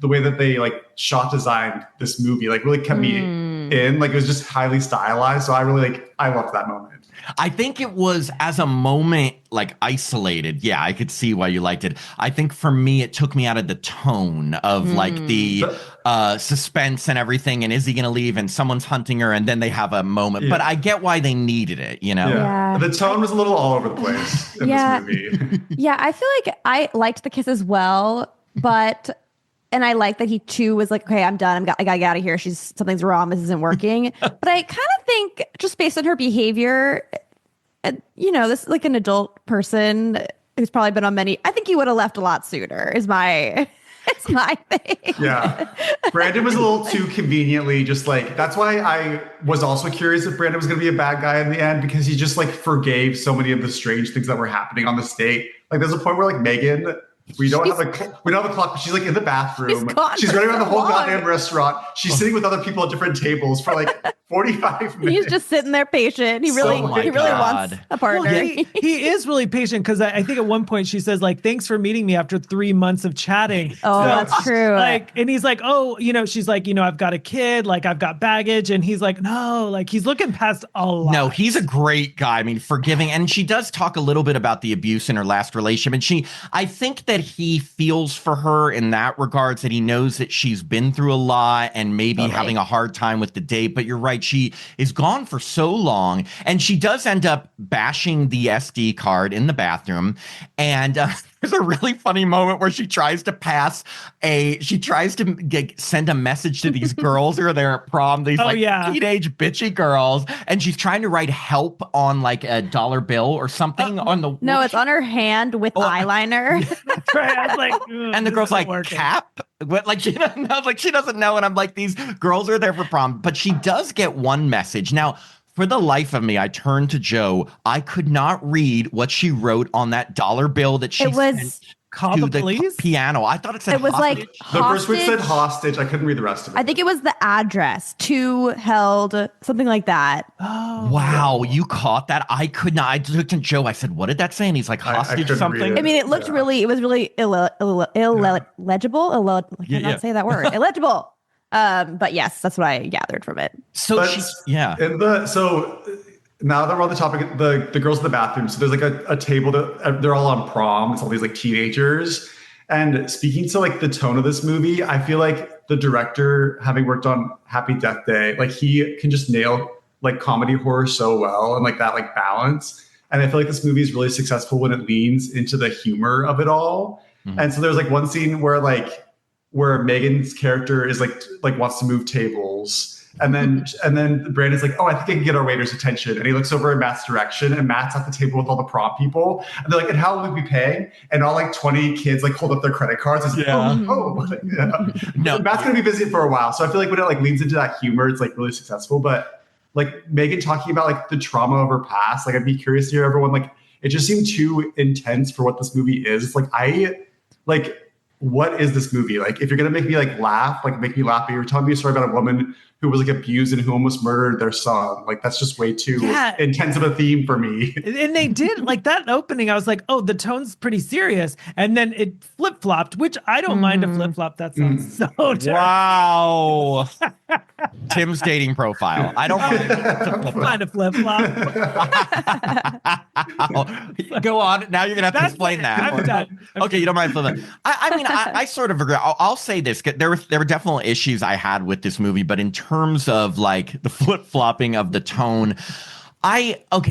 the way that they like shot designed this movie, like really kept me in. Like it was just highly stylized. So I loved that moment. I think it was as a moment like isolated. Yeah, I could see why you liked it. I think for me, it took me out of the tone of like the suspense and everything. And is he going to leave? And someone's hunting her. And then they have a moment. Yeah. But I get why they needed it, you know? Yeah. The tone was a little all over the place in this movie. Yeah, I feel like I liked the kiss as well. And I like that he too was like, okay, I'm done. I gotta get out of here. Something's wrong. This isn't working. But I kind of think just based on her behavior, this is like an adult person who's probably been on many. I think he would have left a lot sooner. It's my thing. Yeah, Brandon was a little too conveniently just like. That's why I was also curious if Brandon was going to be a bad guy in the end, because he just like forgave so many of the strange things that were happening on this date. Like there's a point where like Megan. We don't have a clock, but she's like in the bathroom. She's running around the whole goddamn restaurant. She's sitting with other people at different tables for like 45 minutes. He's just sitting there patient. He really wants a partner. Well, he is really patient, because I think at one point she says like, thanks for meeting me after 3 months of chatting. Oh, so, that's true. Like, and he's like, oh, she's like, I've got a kid, like I've got baggage. And he's like, no, like he's looking past a lot. No, he's a great guy. I mean, forgiving. And she does talk a little bit about the abuse in her last relationship. And I think that he feels for her in that regards, that he knows that she's been through a lot and maybe having a hard time with the date. But you're right, she is gone for so long, and she does end up bashing the SD card in the bathroom. And there's a really funny moment where she tries to send a message to these girls who are there at prom, these teenage bitchy girls, and she's trying to write help on like a dollar bill or something on the. No, it's on her hand with eyeliner. That's right. I was like, and the girl's like, cap? But like she doesn't know. And I'm like, these girls are there for prom. But she does get one message. Now, for the life of me, I turned to Joe. I could not read what she wrote on that dollar bill that she sent to the piano. I thought it said hostage. Like the first one said hostage. I couldn't read the rest of it. I think it was the address to held, something like that. Oh, wow. You caught that? I could not. I looked at Joe. I said, what did that say? And he's like, hostage something. I mean, it looked it was really illegible. I cannot say that word. Illegible. But yes, that's what I gathered from it. So now that we're on the topic, the girls in the bathroom. So there's like a table they're all on prom. It's all these like teenagers. And speaking to like the tone of this movie, I feel like the director, having worked on Happy Death Day, like he can just nail like comedy horror so well, and like that like balance. And I feel like this movie is really successful when it leans into the humor of it all. Mm-hmm. And so there's like one scene where Megan's character is like wants to move tables, And then Brandon's like, oh, I think I can get our waiter's attention. And he looks over in Matt's direction, and Matt's at the table with all the prom people. And they're like, and how will we be paying? And all like 20 kids like hold up their credit cards. It's like, No, Matt's gonna be busy for a while. So I feel like when it like leans into that humor, it's like really successful. But like Megan talking about like the trauma of her past, like I'd be curious to hear everyone, like it just seemed too intense for what this movie is. It's like what is this movie? Like, if you're gonna make me like laugh, like make me laugh, but you're telling me a story about a woman who was like abused and who almost murdered their son. Like, that's just way too intense of a theme for me. And they did like that opening. I was like, oh, the tone's pretty serious. And then it flip flopped, which I don't mind a flip flop. That sounds so terrible. Wow. Tim's dating profile. I don't mind a flip flop. Go on. Now you're gonna have to explain that. I'm done. Okay, you don't mind flip flop. I mean, I sort of agree. I'll say this. There were definitely issues I had with this movie, but in terms of like the flip flopping of the tone,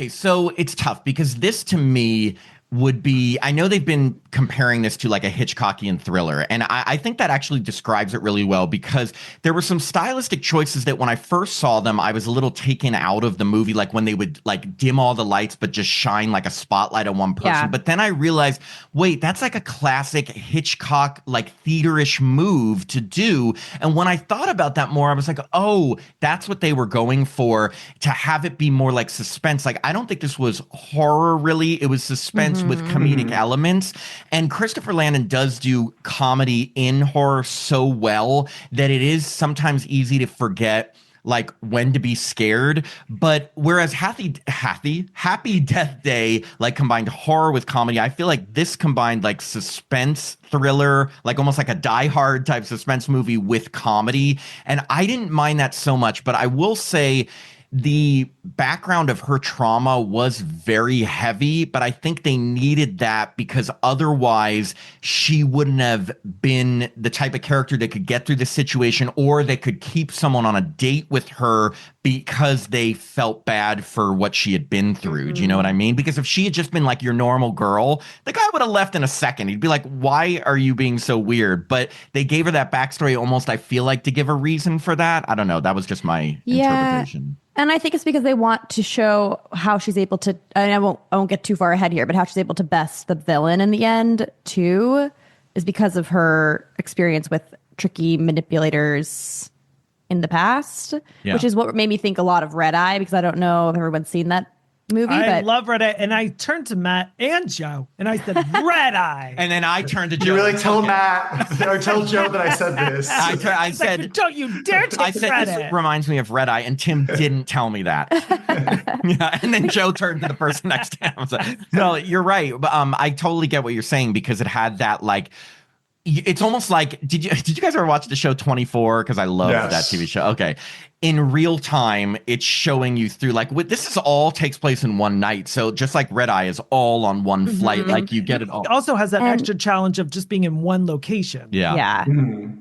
so it's tough because this to me would be, I know they've been comparing this to like a Hitchcockian thriller, and I think that actually describes it really well, because there were some stylistic choices that when I first saw them, I was a little taken out of the movie, like when they would like dim all the lights but just shine like a spotlight on one person. Yeah. But then I realized, wait, that's like a classic Hitchcock like theaterish move to do. And when I thought about that more, I was like, oh, that's what they were going for, to have it be more like suspense. Like, I don't think this was horror really. It was suspense with comedic elements. And Christopher Landon does do comedy in horror so well that it is sometimes easy to forget like when to be scared. But whereas Happy Death Day like combined horror with comedy, I feel like this combined like suspense thriller, like almost like a Die Hard type suspense movie with comedy. And I didn't mind that so much, but I will say the background of her trauma was very heavy, but I think they needed that because otherwise she wouldn't have been the type of character that could get through the situation, or that could keep someone on a date with her because they felt bad for what she had been through. Do you know what I mean? Because if she had just been like your normal girl, the guy would have left in a second. He'd be like, why are you being so weird? But they gave her that backstory almost, I feel like, to give a reason for that. I don't know. That was just my interpretation. And I think it's because they want to show how she's able to, and I won't get too far ahead here, but how she's able to best the villain in the end too, is because of her experience with tricky manipulators in the past, which is what made me think a lot of Red Eye, because I don't know if everyone's seen that movie. I love Red Eye, and I turned to Matt and Joe, and I said, Red Eye. And then I turned to Joe. You really tell Matt or tell Joe that I said this. I said, like, don't you dare take credit. I said, this reminds me of Red Eye, and Tim didn't tell me that. Yeah, and then Joe turned to the person next to him. So, no, you're right. But I totally get what you're saying, because it had that like, it's almost like, did you guys ever watch the show 24? Because I love that TV show. Okay. In real time, it's showing you through like, this is all takes place in one night. So just like Red Eye is all on one flight, like you get it all. It also has that extra challenge of just being in one location. Yeah.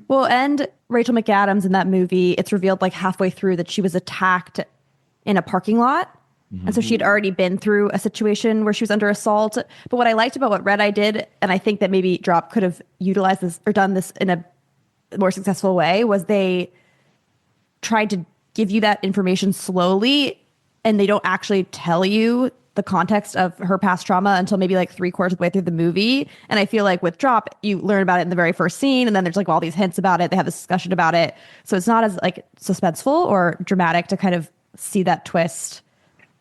Well, and Rachel McAdams in that movie, it's revealed like halfway through that she was attacked in a parking lot. And so she had already been through a situation where she was under assault. But what I liked about what Red Eye did, and I think that maybe Drop could have utilized this or done this in a more successful way, was they tried to give you that information slowly, and they don't actually tell you the context of her past trauma until maybe like 3/4 of the way through the movie. And I feel like with Drop, you learn about it in the very first scene, and then there's like all these hints about it. They have this discussion about it. So it's not as like suspenseful or dramatic to kind of see that twist.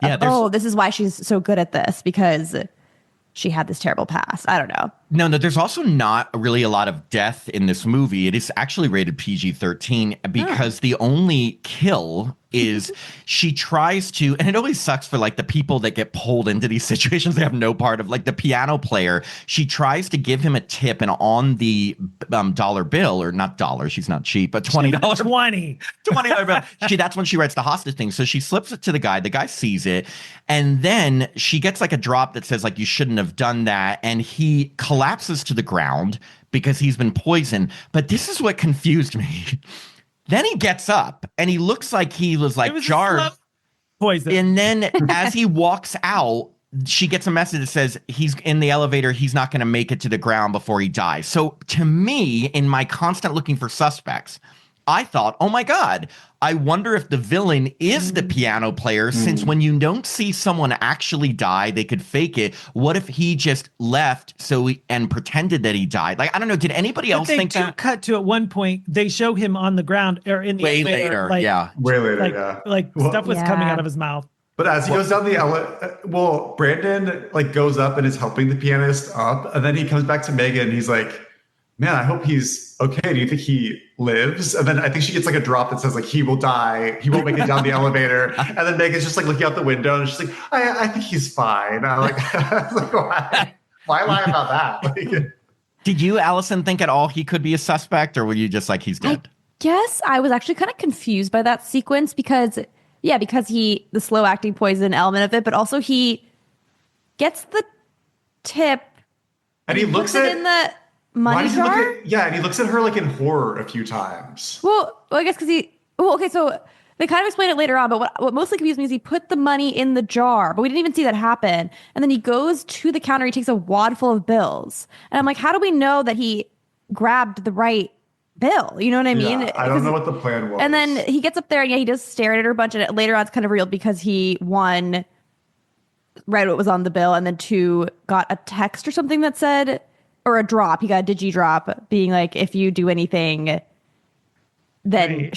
Yeah, this is why she's so good at this, because she had this terrible past. I don't know. No, there's also not really a lot of death in this movie. It is actually rated PG-13 because the only kill is she tries to, and it always sucks for like the people that get pulled into these situations they have no part of, like the piano player. She tries to give him a tip, and on the dollar bill, or not dollar, she's not cheap, but $20 $20 bill. That's when she writes the hostage thing. So she slips it to the guy sees it, and then she gets like a drop that says like, you shouldn't have done that, and he collapses to the ground because he's been poisoned. But this is what confused me. Then he gets up and he looks like he was like jarred. Poison. And then as he walks out, she gets a message that says he's in the elevator. He's not going to make it to the ground before he dies. So to me, in my constant looking for suspects, I thought, oh my God, I wonder if the villain is the piano player, since when you don't see someone actually die, they could fake it. What if he just left and pretended that he died? Like, I don't know. Did anybody else think that? Cut to at one point, they show him on the ground or in the way elevator, later, way later, like stuff was coming out of his mouth. But as he goes down the Brandon like goes up and is helping the pianist up, and then he comes back to Megan and he's like, man, I hope he's okay. Do you think he lives? And then I think she gets like a drop that says like, he will die. He won't make it down the elevator. And then Megan's just like looking out the window and she's like, I think he's fine. I'm like, why lie about that? Like, did you, Allison, think at all he could be a suspect, or were you just like, he's dead? Yes, I was actually kind of confused by that sequence because the slow acting poison element of it, but also he gets the tip and he looks at in the money jar. And he looks at her like in horror a few times. Well, I guess because so they kind of explain it later on, but what mostly confused me is he put the money in the jar, but we didn't even see that happen. And then he goes to the counter, he takes a wad full of bills. And I'm like, how do we know that he grabbed the right bill? You know what I mean? I don't know what the plan was. And then he gets up there and he does stare at her a bunch, and later on it's kind of real because he, one, read what was on the bill, and then two, got a text or something that said, or a drop. He got a digi drop being like, if you do anything, then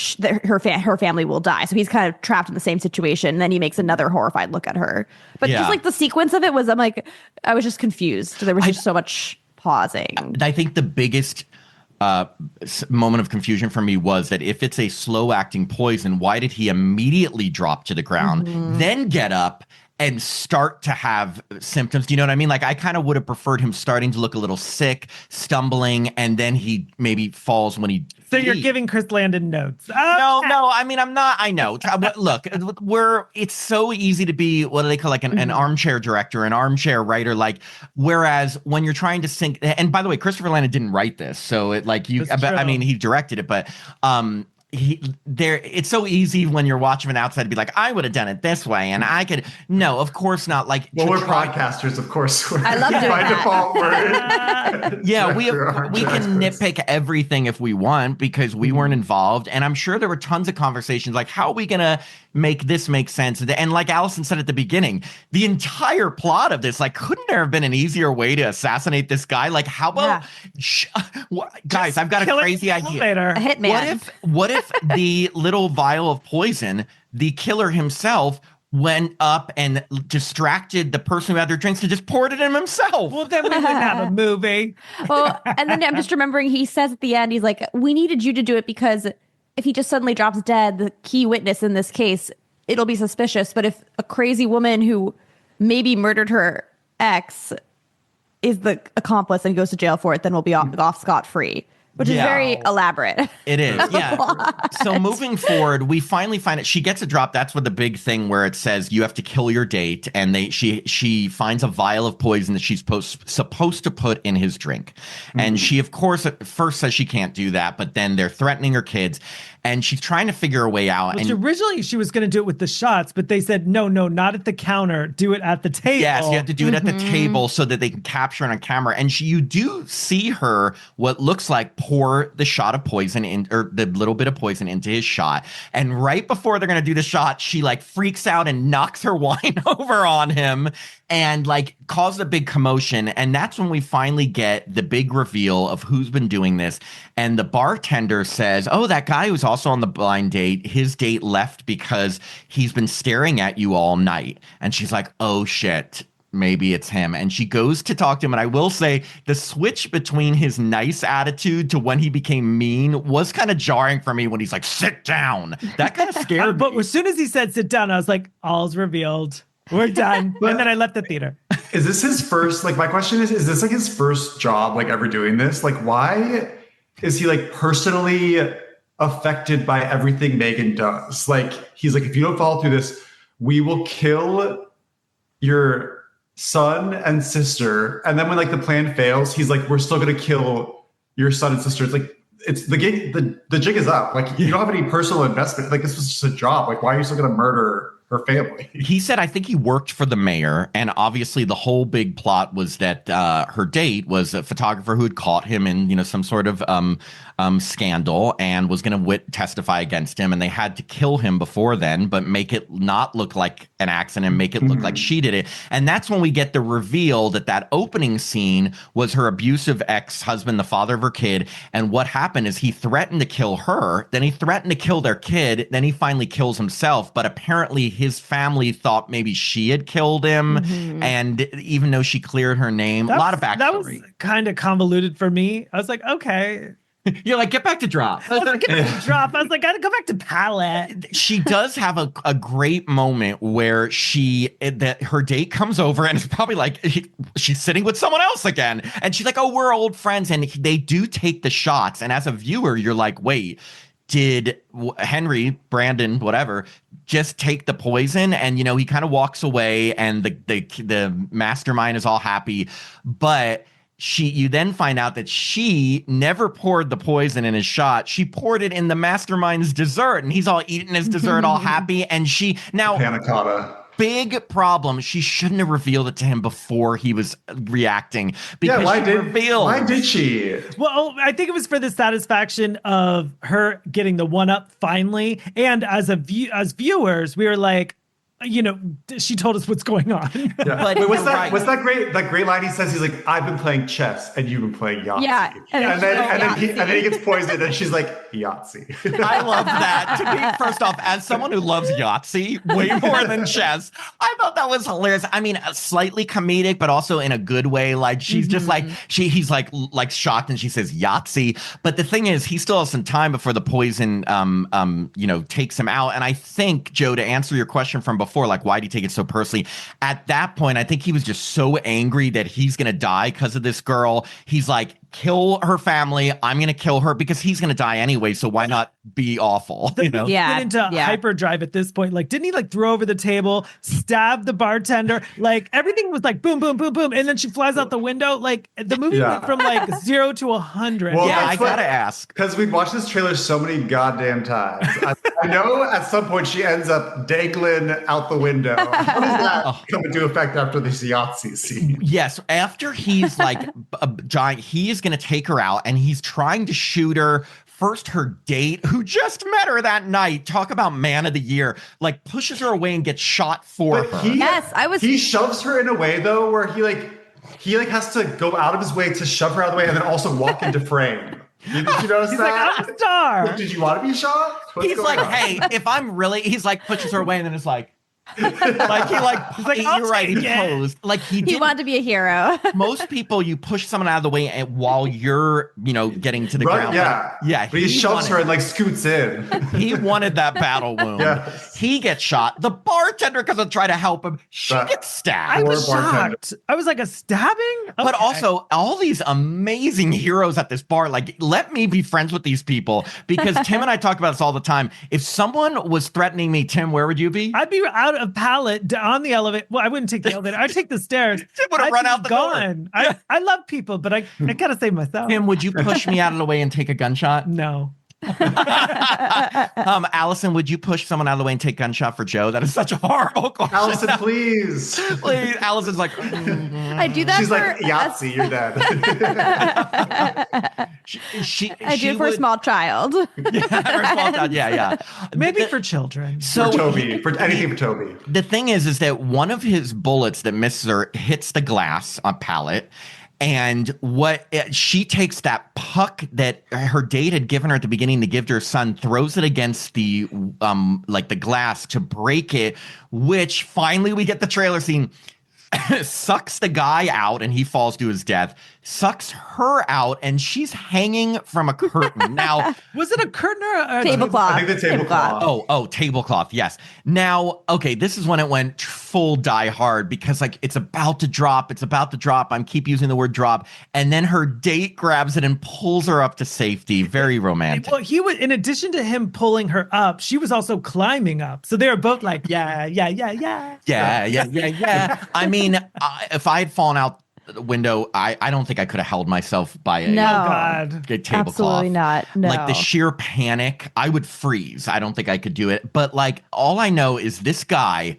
her family will die. So he's kind of trapped in the same situation. And then he makes another horrified look at her. But just like the sequence of it was, I was just confused. There was just so much pausing. I think the biggest moment of confusion for me was that if it's a slow acting poison, why did he immediately drop to the ground, then get up and start to have symptoms? Do you know what I mean? Like, I kind of would have preferred him starting to look a little sick, stumbling, and then he maybe falls when he. So you're giving Chris Landon notes. Okay. No. I mean, I'm not. I know. Look, it's so easy to be, what do they call, like an armchair director, an armchair writer. Like, whereas when you're trying to sync, and by the way, Christopher Landon didn't write this, so it like you. I mean, he directed it, but it's so easy when you're watching from outside to be like, I would have done it this way, and I could. No, of course not. Like, well, we're podcasters, of course. I love doing by that. default. Yeah, we can nitpick everything if we want because we weren't involved, and I'm sure there were tons of conversations like, how are we gonna make this make sense? And like Allison said at the beginning, the entire plot of this, like, couldn't there have been an easier way to assassinate this guy? Like, how about guys? I've got a crazy idea. A hitman. What if the little vial of poison, the killer himself, went up and distracted the person who had their drinks and just poured it in himself? Well, then we wouldn't have a movie. Well, and then I'm just remembering he says at the end, he's like, we needed you to do it because if he just suddenly drops dead, the key witness in this case, it'll be suspicious. But if a crazy woman who maybe murdered her ex is the accomplice and goes to jail for it, then we'll be off scot-free. Which is very elaborate. It is, yeah. So moving forward, we finally find it. She gets a drop. That's what the big thing where it says you have to kill your date, and she finds a vial of poison that she's supposed to put in his drink, and she, of course, at first says she can't do that, but then they're threatening her kids, and she's trying to figure a way out. Which originally she was going to do it with the shots, but they said no, not at the counter. Do it at the table. Yes, you have to do it at the table so that they can capture it on camera. And you do see her what looks like pour the shot of poison in, or the little bit of poison into his shot. And right before they're going to do the shot, she like freaks out and knocks her wine over on him and like caused a big commotion. And that's when we finally get the big reveal of who's been doing this. And the bartender says, oh, that guy who's also on the blind date, his date left because he's been staring at you all night. And she's like, oh shit, maybe it's him. And she goes to talk to him. And I will say the switch between his nice attitude to when he became mean was kind of jarring for me when he's like, sit down. That kind of scared me. But as soon as he said sit down, I was like, all's revealed. We're done. And then I left the theater. Is this his first, like, my question is this like his first job, like, ever doing this? Like, why is he like personally affected by everything Megan does? Like, he's like, if you don't follow through this, we will kill your son and sister. And then when like the plan fails, he's like, we're still going to kill your son and sister. It's like, it's the gig, the jig is up. Like, you don't have any personal investment. Like, this was just a job. Like, why are you still going to murder her family. He said, I think he worked for the mayor. And obviously the whole big plot was that her date was a photographer who had caught him in, some sort of scandal and was going to testify against him. And they had to kill him before then, but make it not look like an accident and make it look like she did it. And that's when we get the reveal that opening scene was her abusive ex-husband, the father of her kid. And what happened is he threatened to kill her. Then he threatened to kill their kid. Then he finally kills himself. But apparently his family thought maybe she had killed him. And even though she cleared her name, a lot of backstory. That was kind of convoluted for me. I was like, okay. You're like, get back to drop. I was like, gotta go back to palette. She does have a great moment where her date comes over and it's probably like she's sitting with someone else again. And she's like, oh, we're old friends. And they do take the shots. And as a viewer, you're like, wait, did Henry, Brandon, whatever, just take the poison? And, he kind of walks away and the mastermind is all happy. But you then find out that she never poured the poison in his shot. She poured it in the mastermind's dessert, and he's all eating his dessert, all happy. And Panna cotta. Big problem. She shouldn't have revealed it to him before he was reacting. Because why did she? Well, I think it was for the satisfaction of her getting the one up finally. And as viewers, we were like, she told us what's going on. Yeah. But what's that great line he says? He's like, I've been playing chess and you've been playing Yahtzee. Yeah. And then he gets poisoned and she's like, Yahtzee. I love that. First off, as someone who loves Yahtzee way more than chess, I thought that was hilarious. I mean, slightly comedic, but also in a good way. Like she's just like, he's like shocked and she says Yahtzee. But the thing is, he still has some time before the poison, takes him out. And I think, Joe, to answer your question from before, like, why do you take it so personally? At that point, I think he was just so angry that he's going to die because of this girl. He's like, kill her family. I'm going to kill her because he's going to die anyway. So why not be awful? Went into hyperdrive at this point. Like, didn't he throw over the table, stab the bartender? Like, everything was like boom, boom, boom, boom. And then she flies out the window. Like, the movie went from 0 to 100. Well, I got to ask. Because we've watched this trailer so many goddamn times. I know at some point she ends up dangling out the window. How does that come into effect after this Yahtzee scene? Yes. After he's like a giant, he is going to take her out and he's trying to shoot her. First, her date, who just met her that night, talk about man of the year, like pushes her away and gets shot for her. He shoves her in a way though, where he has to go out of his way to shove her out of the way and then also walk into frame. Did you notice he's that? Like, I'm a star. Did you want to be shot? He's like, hey, if I'm really, he's like pushes her away and then it's like, he's like, you're right. He posed like he wanted to be a hero. Most people, you push someone out of the way while you're, getting to the ground. Yeah. But he shoves her and scoots in. He wanted that battle wound. Yes. He gets shot. The bartender comes and try to help him. She gets stabbed. I was shocked. I was like, a stabbing? Okay. But also all these amazing heroes at this bar. Like, let me be friends with these people because Tim and I talk about this all the time. If someone was threatening me, Tim, where would you be? I'd be out of pallet on the elevator. Well, I wouldn't take the elevator. I'd take the stairs. Would have run out the door. I love people, but I gotta save myself. Tim, would you push me out of the way and take a gunshot? No. Allison, would you push someone out of the way and take a gunshot for Joe? That is such a horrible question. Allison, please. Please. Allison's like, I do that. She's like, Yahtzee, you're dead. I do for a small child. Yeah. Maybe for children. So for Toby, for anything for Toby. The thing is that one of his bullets that misses her hits the glass on pallet. And she takes that puck that her date had given her at the beginning to give to her son, throws it against the the glass to break it, which finally we get the trailer scene. Sucks the guy out and he falls to his death, sucks her out and she's hanging from a curtain. Now, was it a curtain or a tablecloth? I think the tablecloth. Oh, tablecloth. Yes. Now, okay, this is when it went full Die Hard because it's about to drop. I'm keep using the word drop. And then her date grabs it and pulls her up to safety. Very romantic. Well, he was, in addition to him pulling her up, she was also climbing up. So they were both like, yeah. I mean, if I had fallen out window, I don't think I could have held myself by a, No. Oh God. a tablecloth. Absolutely not. No. Like the sheer panic, I would freeze. I don't think I could do it. But like, all I know is this guy,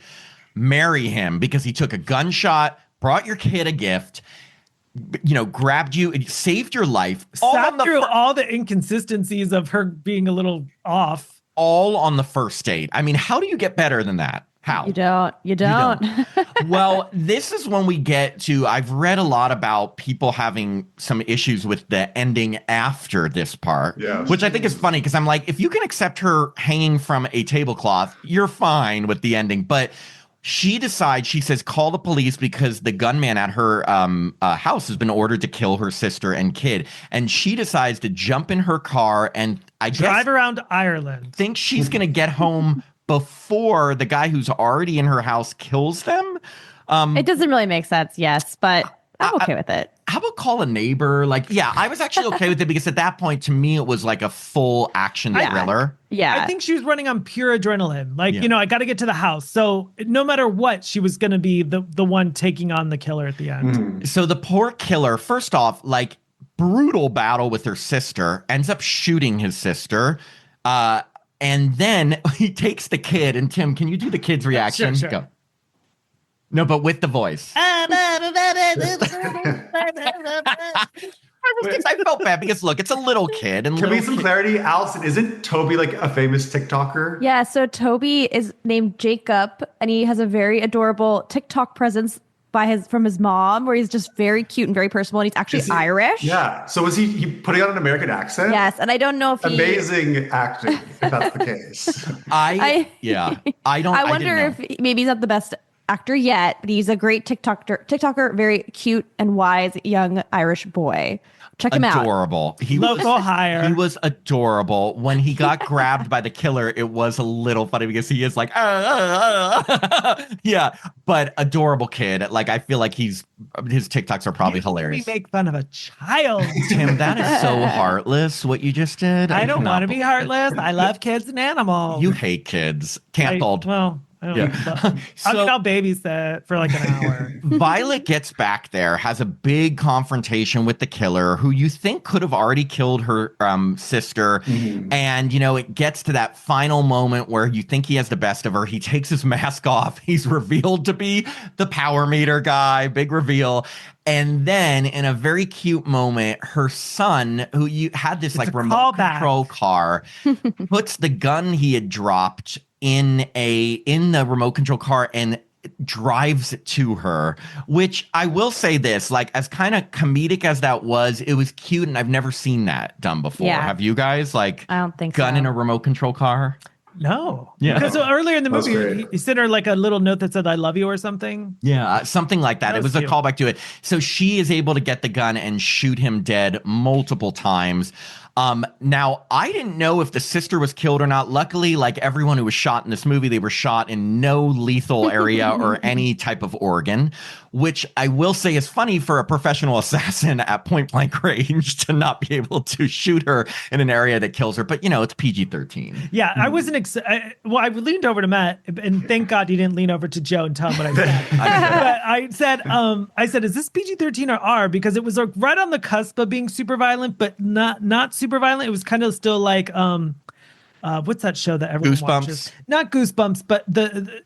marry him because he took a gunshot, brought your kid a gift, grabbed you, and saved your life. Sat through all the inconsistencies of her being a little off. All on the first date. I mean, how do you get better than that? How? You don't. Well, this is when we get to, I've read a lot about people having some issues with the ending after this part, which I think is funny because I'm like, if you can accept her hanging from a tablecloth, you're fine with the ending. But she decides, she says, call the police because the gunman at her house has been ordered to kill her sister and kid. And she decides to jump in her car and drive around Ireland. Think she's going to get home before the guy who's already in her house kills them. It doesn't really make sense, yes, but I'm okay with it. How about call a neighbor? Like, yeah, I was actually okay with it because at that point, to me, it was like a full action thriller. Yeah. I think she was running on pure adrenaline. Like, I got to get to the house. So no matter what, she was going to be the one taking on the killer at the end. So the poor killer, first off, like brutal battle with her sister, ends up shooting his sister. And then he takes the kid. And Tim, can you do the kid's reaction? Sure. Go. No, but with the voice. I felt bad because look, it's a little kid. And can we get some clarity? Allison, isn't Toby like a famous TikToker? Yeah, so Toby is named Jacob, and he has a very adorable TikTok presence from his mom, where he's just very cute and very personable, and he's actually Irish. Yeah. So was he putting on an American accent? Yes, and I don't know if amazing acting, if that's the case. I wonder if maybe he's not the best actor yet, but he's a great TikToker, very cute and wise young Irish boy. Check him out. Adorable. He was adorable. When he got grabbed by the killer, it was a little funny because he is like, yeah, but adorable kid. Like, I feel like his TikToks are probably hilarious. We make fun of a child. Tim, that is so heartless what you just did. I don't want to be heartless. I love kids and animals. You hate kids. Canceled. I'll babysit for like an hour. Violet gets back there, has a big confrontation with the killer who you think could have already killed her sister. And, it gets to that final moment where you think he has the best of her. He takes his mask off. He's revealed to be the power meter guy. Big reveal. And then in a very cute moment, her son, who you had this like remote control car, puts the gun he had dropped in the remote control car and drives it to her, which I will say this, like, as kind of comedic as that was, it was cute, and I've never seen that done before. Have you guys? Like, I don't think gun so. in a remote control car? No. Yeah. Because earlier in the movie, he sent her like a little note that said, I love you or something. Yeah, something like that. It was a cute. callback to it. So she is able to get the gun and shoot him dead multiple times. Now, I didn't know if the sister was killed or not. Luckily, like everyone who was shot in this movie, they were shot in no lethal area or any type of organ, which I will say is funny for a professional assassin at point blank range to not be able to shoot her in an area that kills her. But, it's PG-13. Yeah, I wasn't. I leaned over to Matt, and thank God he didn't lean over to Joe and tell him what I said. But I said, is this PG-13 or R? Because it was like right on the cusp of being super violent, but not super violent. It was kind of still like what's that show that everyone watches? Not Goosebumps, but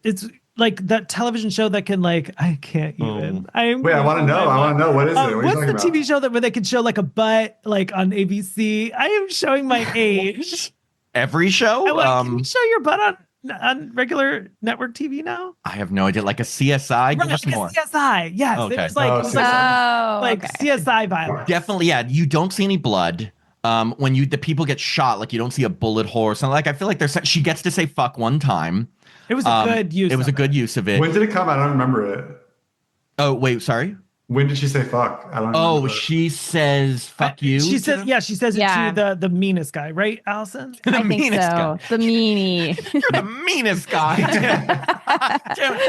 it's like that television show that can like, I can't even. I want to know. What is it? What's the TV show where they could show like a butt like on ABC? I am showing my age. Every show? Can you show your butt on regular network TV now? I have no idea. Like a CSI? Give us more. CSI, yes. Okay. It was like CSI violence. Definitely, yeah. You don't see any blood. When the people get shot, like you don't see a bullet hole or something. Like I feel like she gets to say fuck one time. It was a good use. It was a good use of it. When did it come out? I don't remember it. Oh wait, sorry. When did she say fuck? I don't know. Oh, she says fuck you. She says it to the meanest guy, right, Allison? I think so. Guy. The meanie. You're the meanest guy.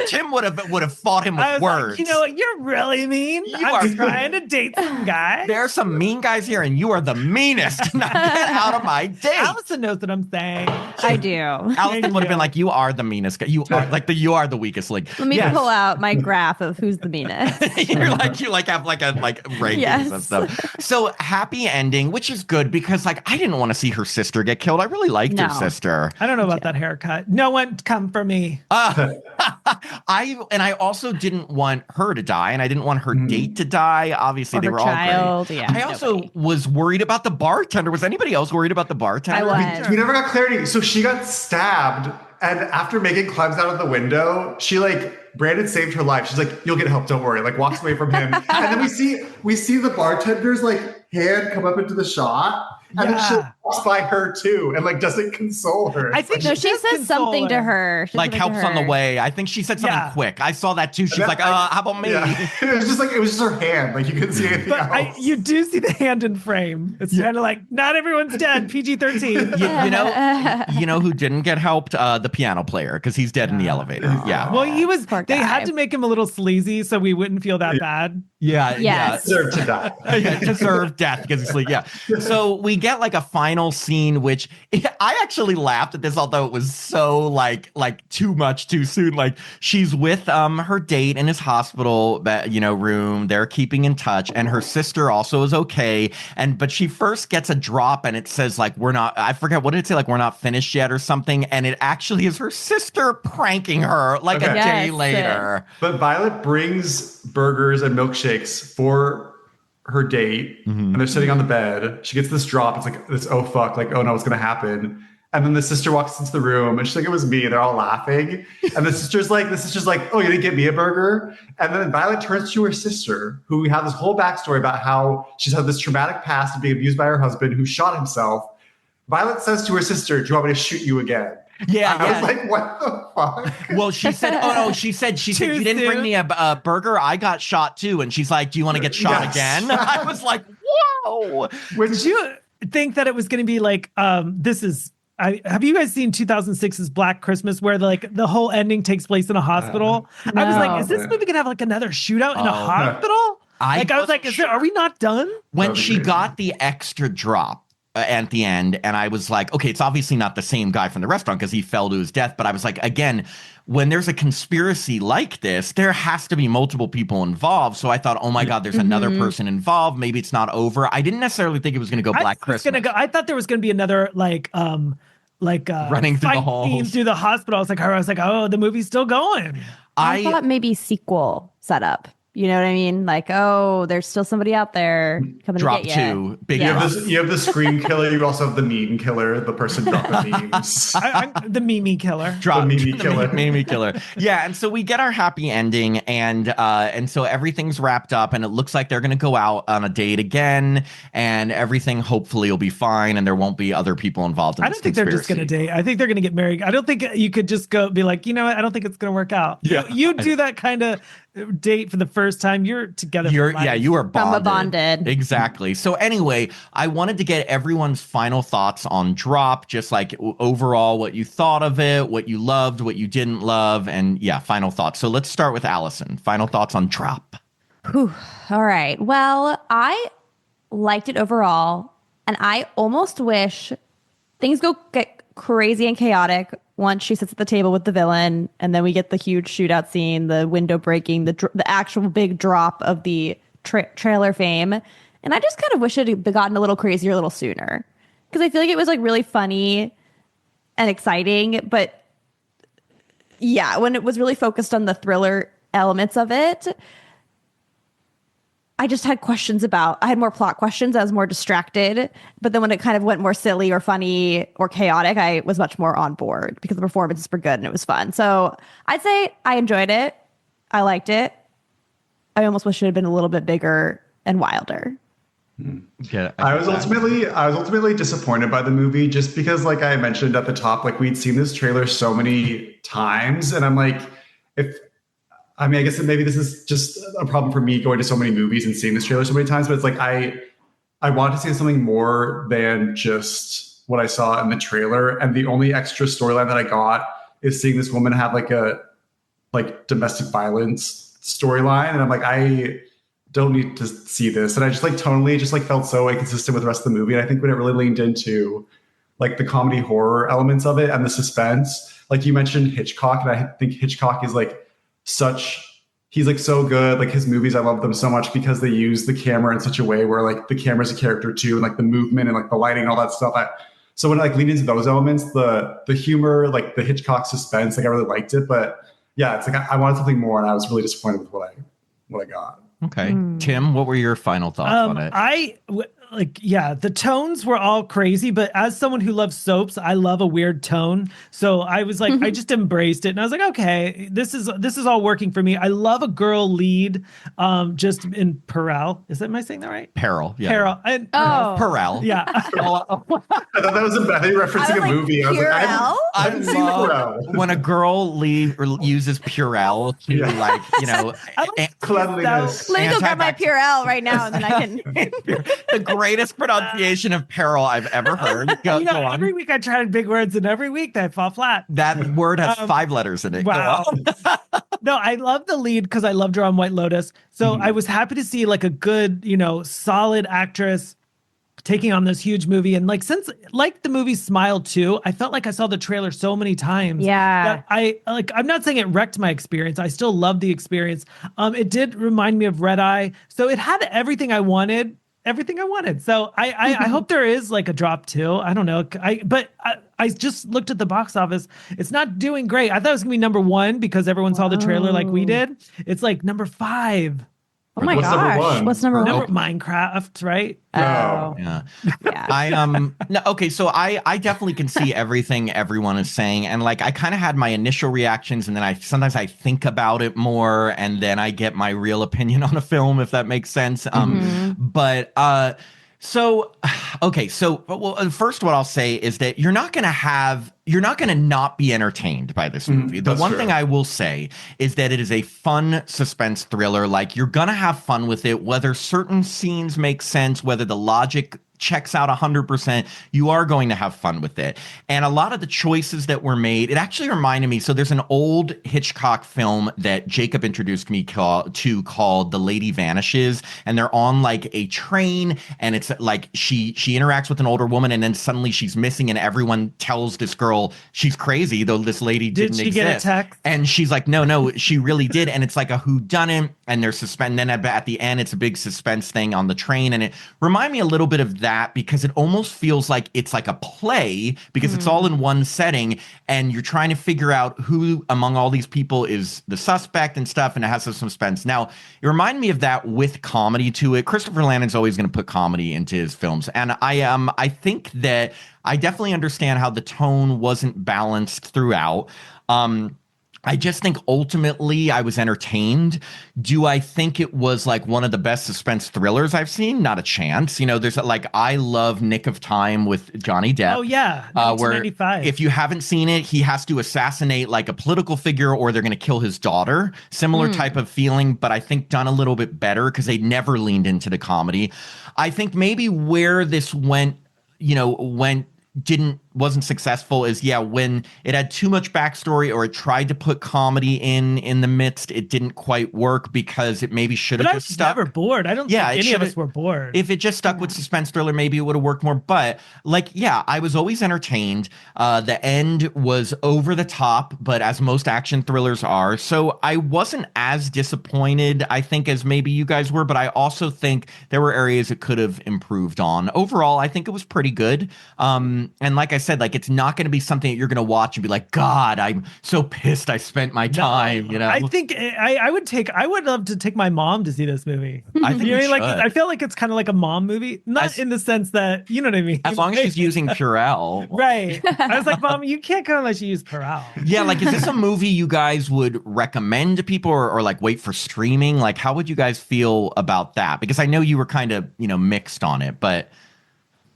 Tim would have fought him with words. Like, you know what? You're really mean. I'm trying to date some guy. There are some mean guys here, and you are the meanest. Now get out of my date. Allison knows what I'm saying. I do. Allison would have been like, "You are the meanest guy. You are the weakest link." Let me pull out my graph of who's the meanest. You're like, like you like have like a rankings and stuff. So happy ending, which is good because like I didn't want to see her sister get killed. I really liked her sister. I don't know about that haircut. No one come for me. I also didn't want her to die, and I didn't want her date to die. Obviously, they were all great. I also was worried about the bartender. Was anybody else worried about the bartender? I was. We never got clarity. So she got stabbed, and after Megan climbs out of the window, she Brandon saved her life. She's like, "You'll get help. Don't worry." Like walks away from him, and then we see the bartender's hand come up into the shot. And then she walks by her too and doesn't console her. I think she says something to her. Helps on the way. I think she said something quick. I saw that too. She's like, how about me? Yeah. It was just her hand. You couldn't see anything else. You do see the hand in frame. It's kind of not everyone's dead. PG-13. You know who didn't get helped? The piano player, because he's dead in the elevator. Yeah. Well, he was. They had to make him a little sleazy so we wouldn't feel that bad. Yeah. Yes. Deserved to die. Deserved death because he's asleep. Yeah. So we get a final scene, which I actually laughed at this, although it was so too much too soon. She's with her date in his hospital room. They're keeping in touch, and her sister also is okay. But she first gets a drop, and it says we're not. I forget what did it say, we're not finished yet or something. And it actually is her sister pranking her a day later. But Violet brings burgers and milkshakes for her date, and they're sitting on the bed. She gets this drop. It's this, oh fuck, oh no, what's gonna happen? And then the sister walks into the room and she's like, it was me. They're all laughing. And the sister's oh, you didn't get me a burger? And then Violet turns to her sister, who we have this whole backstory about how she's had this traumatic past of being abused by her husband who shot himself. Violet says to her sister, do you want me to shoot you again? Yeah, I was like, what the fuck? Well, she said, she said, you didn't bring me a burger. I got shot too. And she's like, do you want to get shot again? I was like, whoa. Did you think that it was going to be have you guys seen 2006's Black Christmas, where the whole ending takes place in a hospital? No. I was like, is this movie going to have another shootout in a hospital? I was like, are we not done? When she got the extra drop at the end, and I was like, okay, it's obviously not the same guy from the restaurant because he fell to his death. But I was like, again, when there's a conspiracy like this, there has to be multiple people involved. So I thought, oh my God, there's another person involved. Maybe it's not over. I didn't necessarily think it was going to go Black Christmas. I thought there was going to be another running through the halls through the hospital. I was like, oh, the movie's still going. I thought maybe sequel setup. You know what I mean? Oh, there's still somebody out there coming drop to get you. Two. Big you have the scream killer. You also have the meme killer, the person dropping memes. I'm the meme killer. Drop the meme killer. Meme killer. Yeah, and so we get our happy ending, and so everything's wrapped up, and it looks like they're going to go out on a date again, and everything hopefully will be fine, and there won't be other people involved in this I don't think they're just going to date. I think they're going to get married. I don't think you could just go be like, you know what? I don't think it's going to work out. Yeah. You do that kind of date for the first time, you're together. You are bonded. Exactly. So anyway, I wanted to get everyone's final thoughts on Drop, just overall what you thought of it, what you loved, what you didn't love, and final thoughts. So let's start with Allison. Final thoughts on Drop. Whew. All right. Well, I liked it overall, and I almost wish things get crazy and chaotic once she sits at the table with the villain, and then we get the huge shootout scene, the window breaking, the actual big drop of the trailer fame. And I just kind of wish it had gotten a little crazier a little sooner, because I feel like it was really funny and exciting. But yeah, when it was really focused on the thriller elements of it, I just had I had more plot questions. I was more distracted. But then when it kind of went more silly or funny or chaotic, I was much more on board because the performances were good and it was fun. So I'd say I enjoyed it. I liked it. I almost wish it had been a little bit bigger and wilder. Yeah, I was ultimately disappointed by the movie, just because, like I mentioned at the top, we'd seen this trailer so many times, and I'm like, I guess maybe this is just a problem for me going to so many movies and seeing this trailer so many times, but it's I want to see something more than just what I saw in the trailer. And the only extra storyline that I got is seeing this woman have a domestic violence storyline. And I'm like, I don't need to see this. And I just tonally felt so inconsistent with the rest of the movie. And I think when it really leaned into the comedy horror elements of it and the suspense, you mentioned Hitchcock, and I think Hitchcock is such he's like so good. Like his movies, I love them so much because they use the camera in such a way where like the camera's a character too, and like the movement and like the lighting and all that stuff. So when I like lean into those elements, the humor, like the Hitchcock suspense, like I really liked it. But yeah, it's like I wanted something more, and I was really disappointed with what I got. Okay, Tim, what were your final thoughts on it? The tones were all crazy, but as someone who loves soaps, I love a weird tone. So I was like, I just embraced it, and I was like, okay, this is all working for me. I love a girl lead, just in Perel. Am I saying that right? Perel, yeah. Perel. Perel. Yeah. I thought that was I think referencing a movie. I was like, I haven't seen Perel. When a girl uses Purell to like, cleanliness. Let me go grab my Purell right now, and then I can. The greatest pronunciation of peril I've ever heard. Go on. Every week I try big words, and every week they fall flat. That word has 5 letters in it. Wow. No, I love the lead because I loved her on White Lotus. So I was happy to see like a good, solid actress taking on this huge movie. And like, since like the movie Smile 2, I felt like I saw the trailer so many times. Yeah. That I'm not saying it wrecked my experience. I still love the experience. It did remind me of Red Eye. So it had everything I wanted. So I hope there is like a drop 2. I don't know. I just looked at the box office. It's not doing great. I thought it was gonna be number 1 because everyone saw the trailer like we did. It's like number 5. Oh my gosh. What's number 1? Minecraft, right? Oh. Yeah. So I definitely can see everything everyone is saying. And like, I kind of had my initial reactions, and then sometimes I think about it more, and then I get my real opinion on a film, if that makes sense. First what I'll say is that you're not going to not be entertained by this movie. The one thing I will say is that it is a fun suspense thriller. Like, you're going to have fun with it, whether certain scenes make sense, whether the logic checks out 100%, you are going to have fun with it. And a lot of the choices that were made, it actually reminded me, so there's an old Hitchcock film that Jacob introduced me to called The Lady Vanishes, and they're on like a train, and it's like she interacts with an older woman, and then suddenly she's missing, and everyone tells this girl she's crazy, though this lady didn't exist. Did she get a text? And she's like, no, she really did. And it's like a whodunit, and they're suspense. Then at the end, it's a big suspense thing on the train, and it reminded me a little bit of that, because it almost feels like it's like a play, because it's all in one setting, and you're trying to figure out who among all these people is the suspect and stuff, and it has some suspense. Now, it reminded me of that with comedy to it. Christopher Landon's always going to put comedy into his films, and I think that I definitely understand how the tone wasn't balanced throughout. I just think ultimately I was entertained. Do I think it was like one of the best suspense thrillers I've seen? Not a chance. There's like, I love Nick of Time with Johnny Depp. Oh yeah, where if you haven't seen it, he has to assassinate like a political figure, or they're going to kill his daughter. Similar type of feeling, but I think done a little bit better because they never leaned into the comedy. I think maybe where this wasn't successful is when it had too much backstory, or it tried to put comedy in the midst. It didn't quite work because it maybe should have just stuck. Never bored. I don't think any of us were bored. If it just stuck with suspense thriller, maybe it would have worked more. But I was always entertained. The end was over the top, but as most action thrillers are, so I wasn't as disappointed, I think, as maybe you guys were. But I also think there were areas it could have improved on. Overall, I think it was pretty good. And like I said, like, it's not going to be something that you're going to watch and be like, God, I'm so pissed I spent my time. I think I would love to take my mom to see this movie. I think I feel like it's kind of like a mom movie, not in the sense that, you know what I mean? As long as she's using Purell. Right. I was like, Mom, you can't go unless you use Purell. Yeah, like, is this a movie you guys would recommend to people, or like wait for streaming? Like, how would you guys feel about that? Because I know you were kind of, mixed on it, but...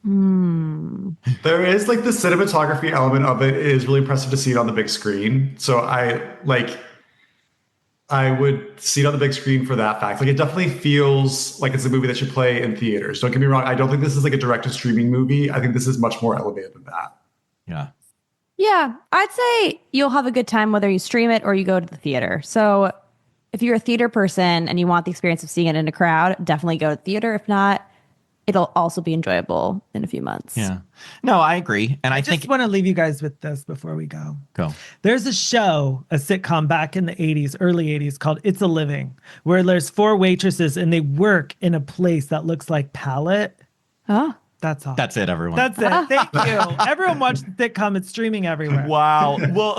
There is like the cinematography element of it is really impressive to see it on the big screen. So I would see it on the big screen for that fact. Like, it definitely feels like it's a movie that should play in theaters. Don't get me wrong. I don't think this is like a direct to streaming movie. I think this is much more elevated than that. Yeah. Yeah. I'd say you'll have a good time whether you stream it or you go to the theater. So if you're a theater person and you want the experience of seeing it in a crowd, definitely go to the theater. If not, it'll also be enjoyable in a few months. Yeah. No, I agree. And I just think want to leave you guys with this before we go. Go. There's a sitcom back in the 80s, early 80s called It's a Living, where there's 4 waitresses and they work in a place that looks like Palette. Oh. That's all. That's it, everyone. That's it. Thank you. Everyone watch the sitcom. It's streaming everywhere. Wow. Well,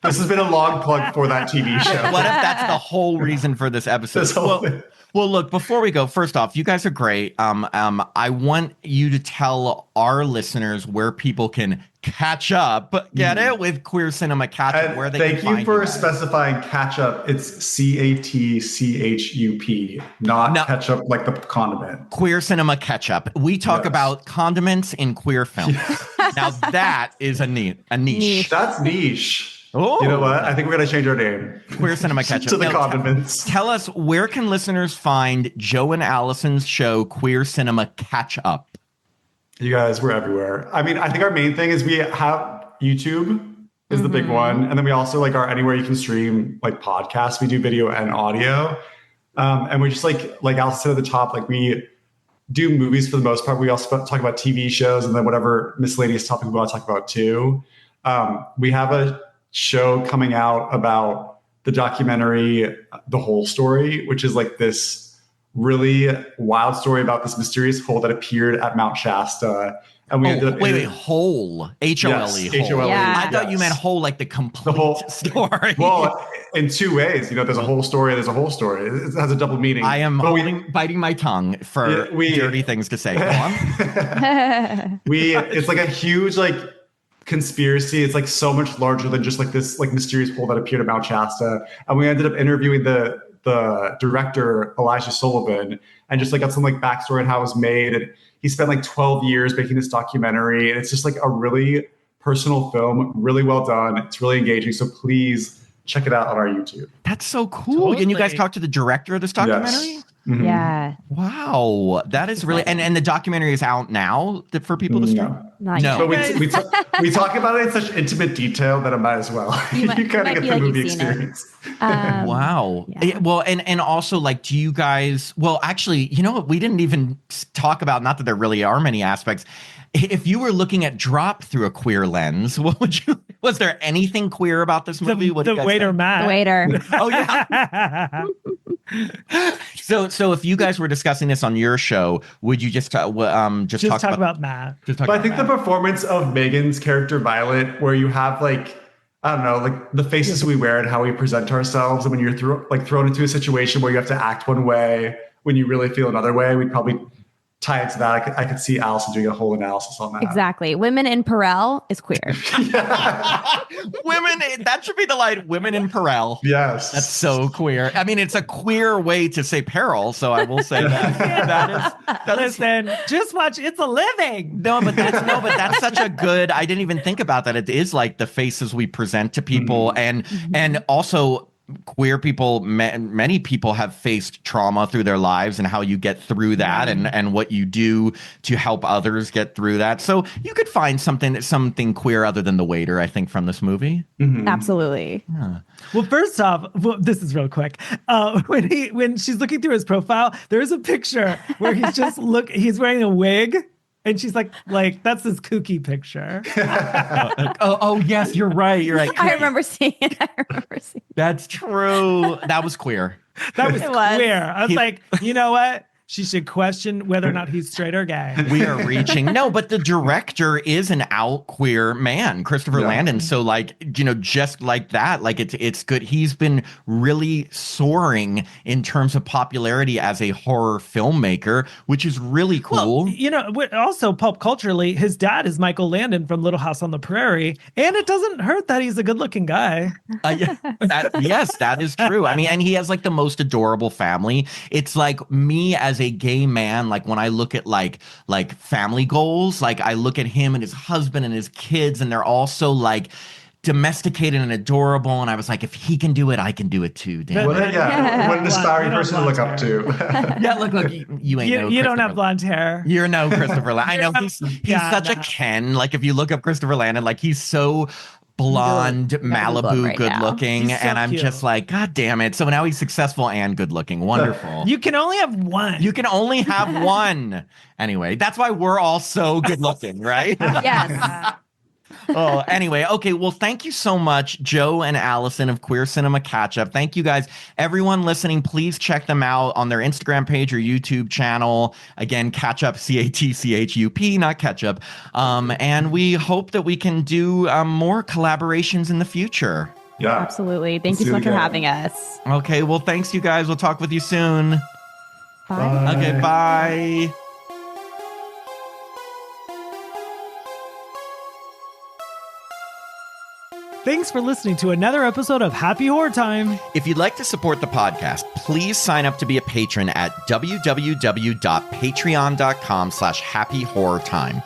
This has been a long plug for that TV show. what if that's the whole reason for this episode? This whole thing. Well, look, before we go, first off, you guys are great. I want you to tell our listeners where people can catch up, get it, with Queer Cinema Catchup, And where they thank can you find for guys. specifying catchup. It's CATCHUP, not ketchup like the condiment. Queer Cinema Catchup. We talk Yes. about condiments in queer films. Now that is a niche. That's niche. Oh, You know what? I think we're going to change our name. Queer Cinema Catchup. to the Now, condiments. Tell us, where can listeners find Joe and Allison's show, Queer Cinema Catchup? You guys, we're everywhere. I mean, I think our main thing is we have YouTube is the big one. And then we also are anywhere you can stream podcasts. We do video and audio. And we just like Allison said at the top, we do movies for the most part. We also talk about TV shows and then whatever miscellaneous topic we want to talk about too. We have a show coming out about the documentary, The Whole Story, which is this really wild story about this mysterious hole that appeared at Mount Shasta. And we ended up whole, H-O-L-E, Yes, whole. H-O-L-E, Yeah. I thought you meant whole, like the complete story. Well, in 2 ways, there's a whole story, there's a whole story. It has a double meaning. I am But biting my tongue for dirty things to say. Go on. it's a huge conspiracy. It's so much larger than just this mysterious hole that appeared at Mount Shasta. And we ended up interviewing the director, Elijah Sullivan, and just got some backstory on how it was made. And he spent 12 years making this documentary. And it's just a really personal film, really well done. It's really engaging. So please check it out on our YouTube. That's so cool. Totally. And you guys talked to the director of this documentary? Yes. Mm-hmm. Yeah. Wow. That is really, and the documentary is out now for people to stream? Not No. yet. But we talk about it in such intimate detail that I might as well. You might- kind might of be get the like movie you've seen it. experience. Wow. Yeah. Well, and also do you guys, well, actually, you know what? We didn't even talk about, not that there really are many aspects. If you were looking at Drop through a queer lens, was there anything queer about this movie? What do you The guys waiter, think? Matt. The waiter. Oh yeah. So if you guys were discussing this on your show, would you just talk about Matt. Just talk But I about think Matt? the performance of Megan's character Violet, where you have I don't know, the faces we wear and how we present ourselves, and when you're thrown into a situation where you have to act one way when you really feel another way, we'd probably tie it to that. I could see Allison doing a whole analysis on that. Exactly. Women in Perel is queer. Women, that should be the line. Women in Perel. Yes. That's so queer. I mean, it's a queer way to say peril, so I will say that. Listen, just watch It's a Living. But that's such a good. I didn't even think about that. It is the faces we present to people, and also queer people. Many people have faced trauma through their lives, and how you get through that, and what you do to help others get through that. So you could find something queer other than the waiter, I think, from this movie. Absolutely. Well, first off, this is real quick. When she's looking through his profile, there's a picture where he's wearing a wig. And she's like, that's this kooky picture. Oh, yes, you're right. I remember seeing it. That's true. That was queer. That was It was. queer. I was like, you know what? She should question whether or not he's straight or gay. We are reaching. No, but the director is an out queer man, Christopher Landon. So just like that, it's good. He's been really soaring in terms of popularity as a horror filmmaker, which is really cool. Well, also pop culturally, his dad is Michael Landon from Little House on the Prairie. And it doesn't hurt that he's a good looking guy. Yes, that is true. I mean, and he has the most adorable family. It's me as a gay man, when I look at family goals, I look at him and his husband and his kids, and they're all so domesticated and adorable, and I was like, if he can do it, I can do it too. Dan. What an inspiring person to look up to. Yeah, look, you ain't You don't have blonde hair. You're no Christopher Landon. I know he's such a Ken. If you look up Christopher Landon, he's so blonde, You gotta Malibu, Google him right good now. looking. He's so And I'm cute. just like, God damn it. So now he's successful and good looking. Wonderful. You can only have one. You can only have one. Anyway, that's why we're all so good looking, right? Yes. Oh, anyway. Okay. Well, thank you so much, Joe and Allison of Queer Cinema Catchup. Thank you guys. Everyone listening, please check them out on their Instagram page or YouTube channel. Again, Catchup, CATCHUP, not ketchup. And we hope that we can do more collaborations in the future. Yeah. Absolutely. Thank Let's you so do it much for again. having us. Okay. Well, thanks, you guys. We'll talk with you soon. Bye. Okay. Bye. Thanks for listening to another episode of Happy Horror Time. If you'd like to support the podcast, please sign up to be a patron at www.patreon.com/happyhorrortime.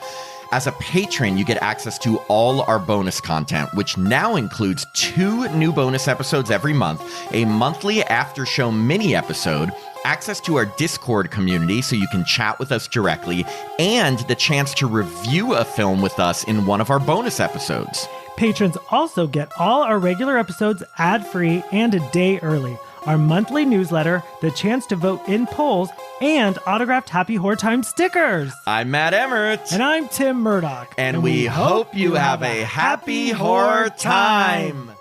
As a patron, you get access to all our bonus content, which now includes 2 new bonus episodes every month, a monthly after show mini episode, access to our Discord community so you can chat with us directly, and the chance to review a film with us in one of our bonus episodes. Patrons also get all our regular episodes ad-free and a day early, our monthly newsletter, the chance to vote in polls, and autographed Happy Horror Time stickers. I'm Matt Emmert. And I'm Tim Murdoch. And we hope you have a happy horror time.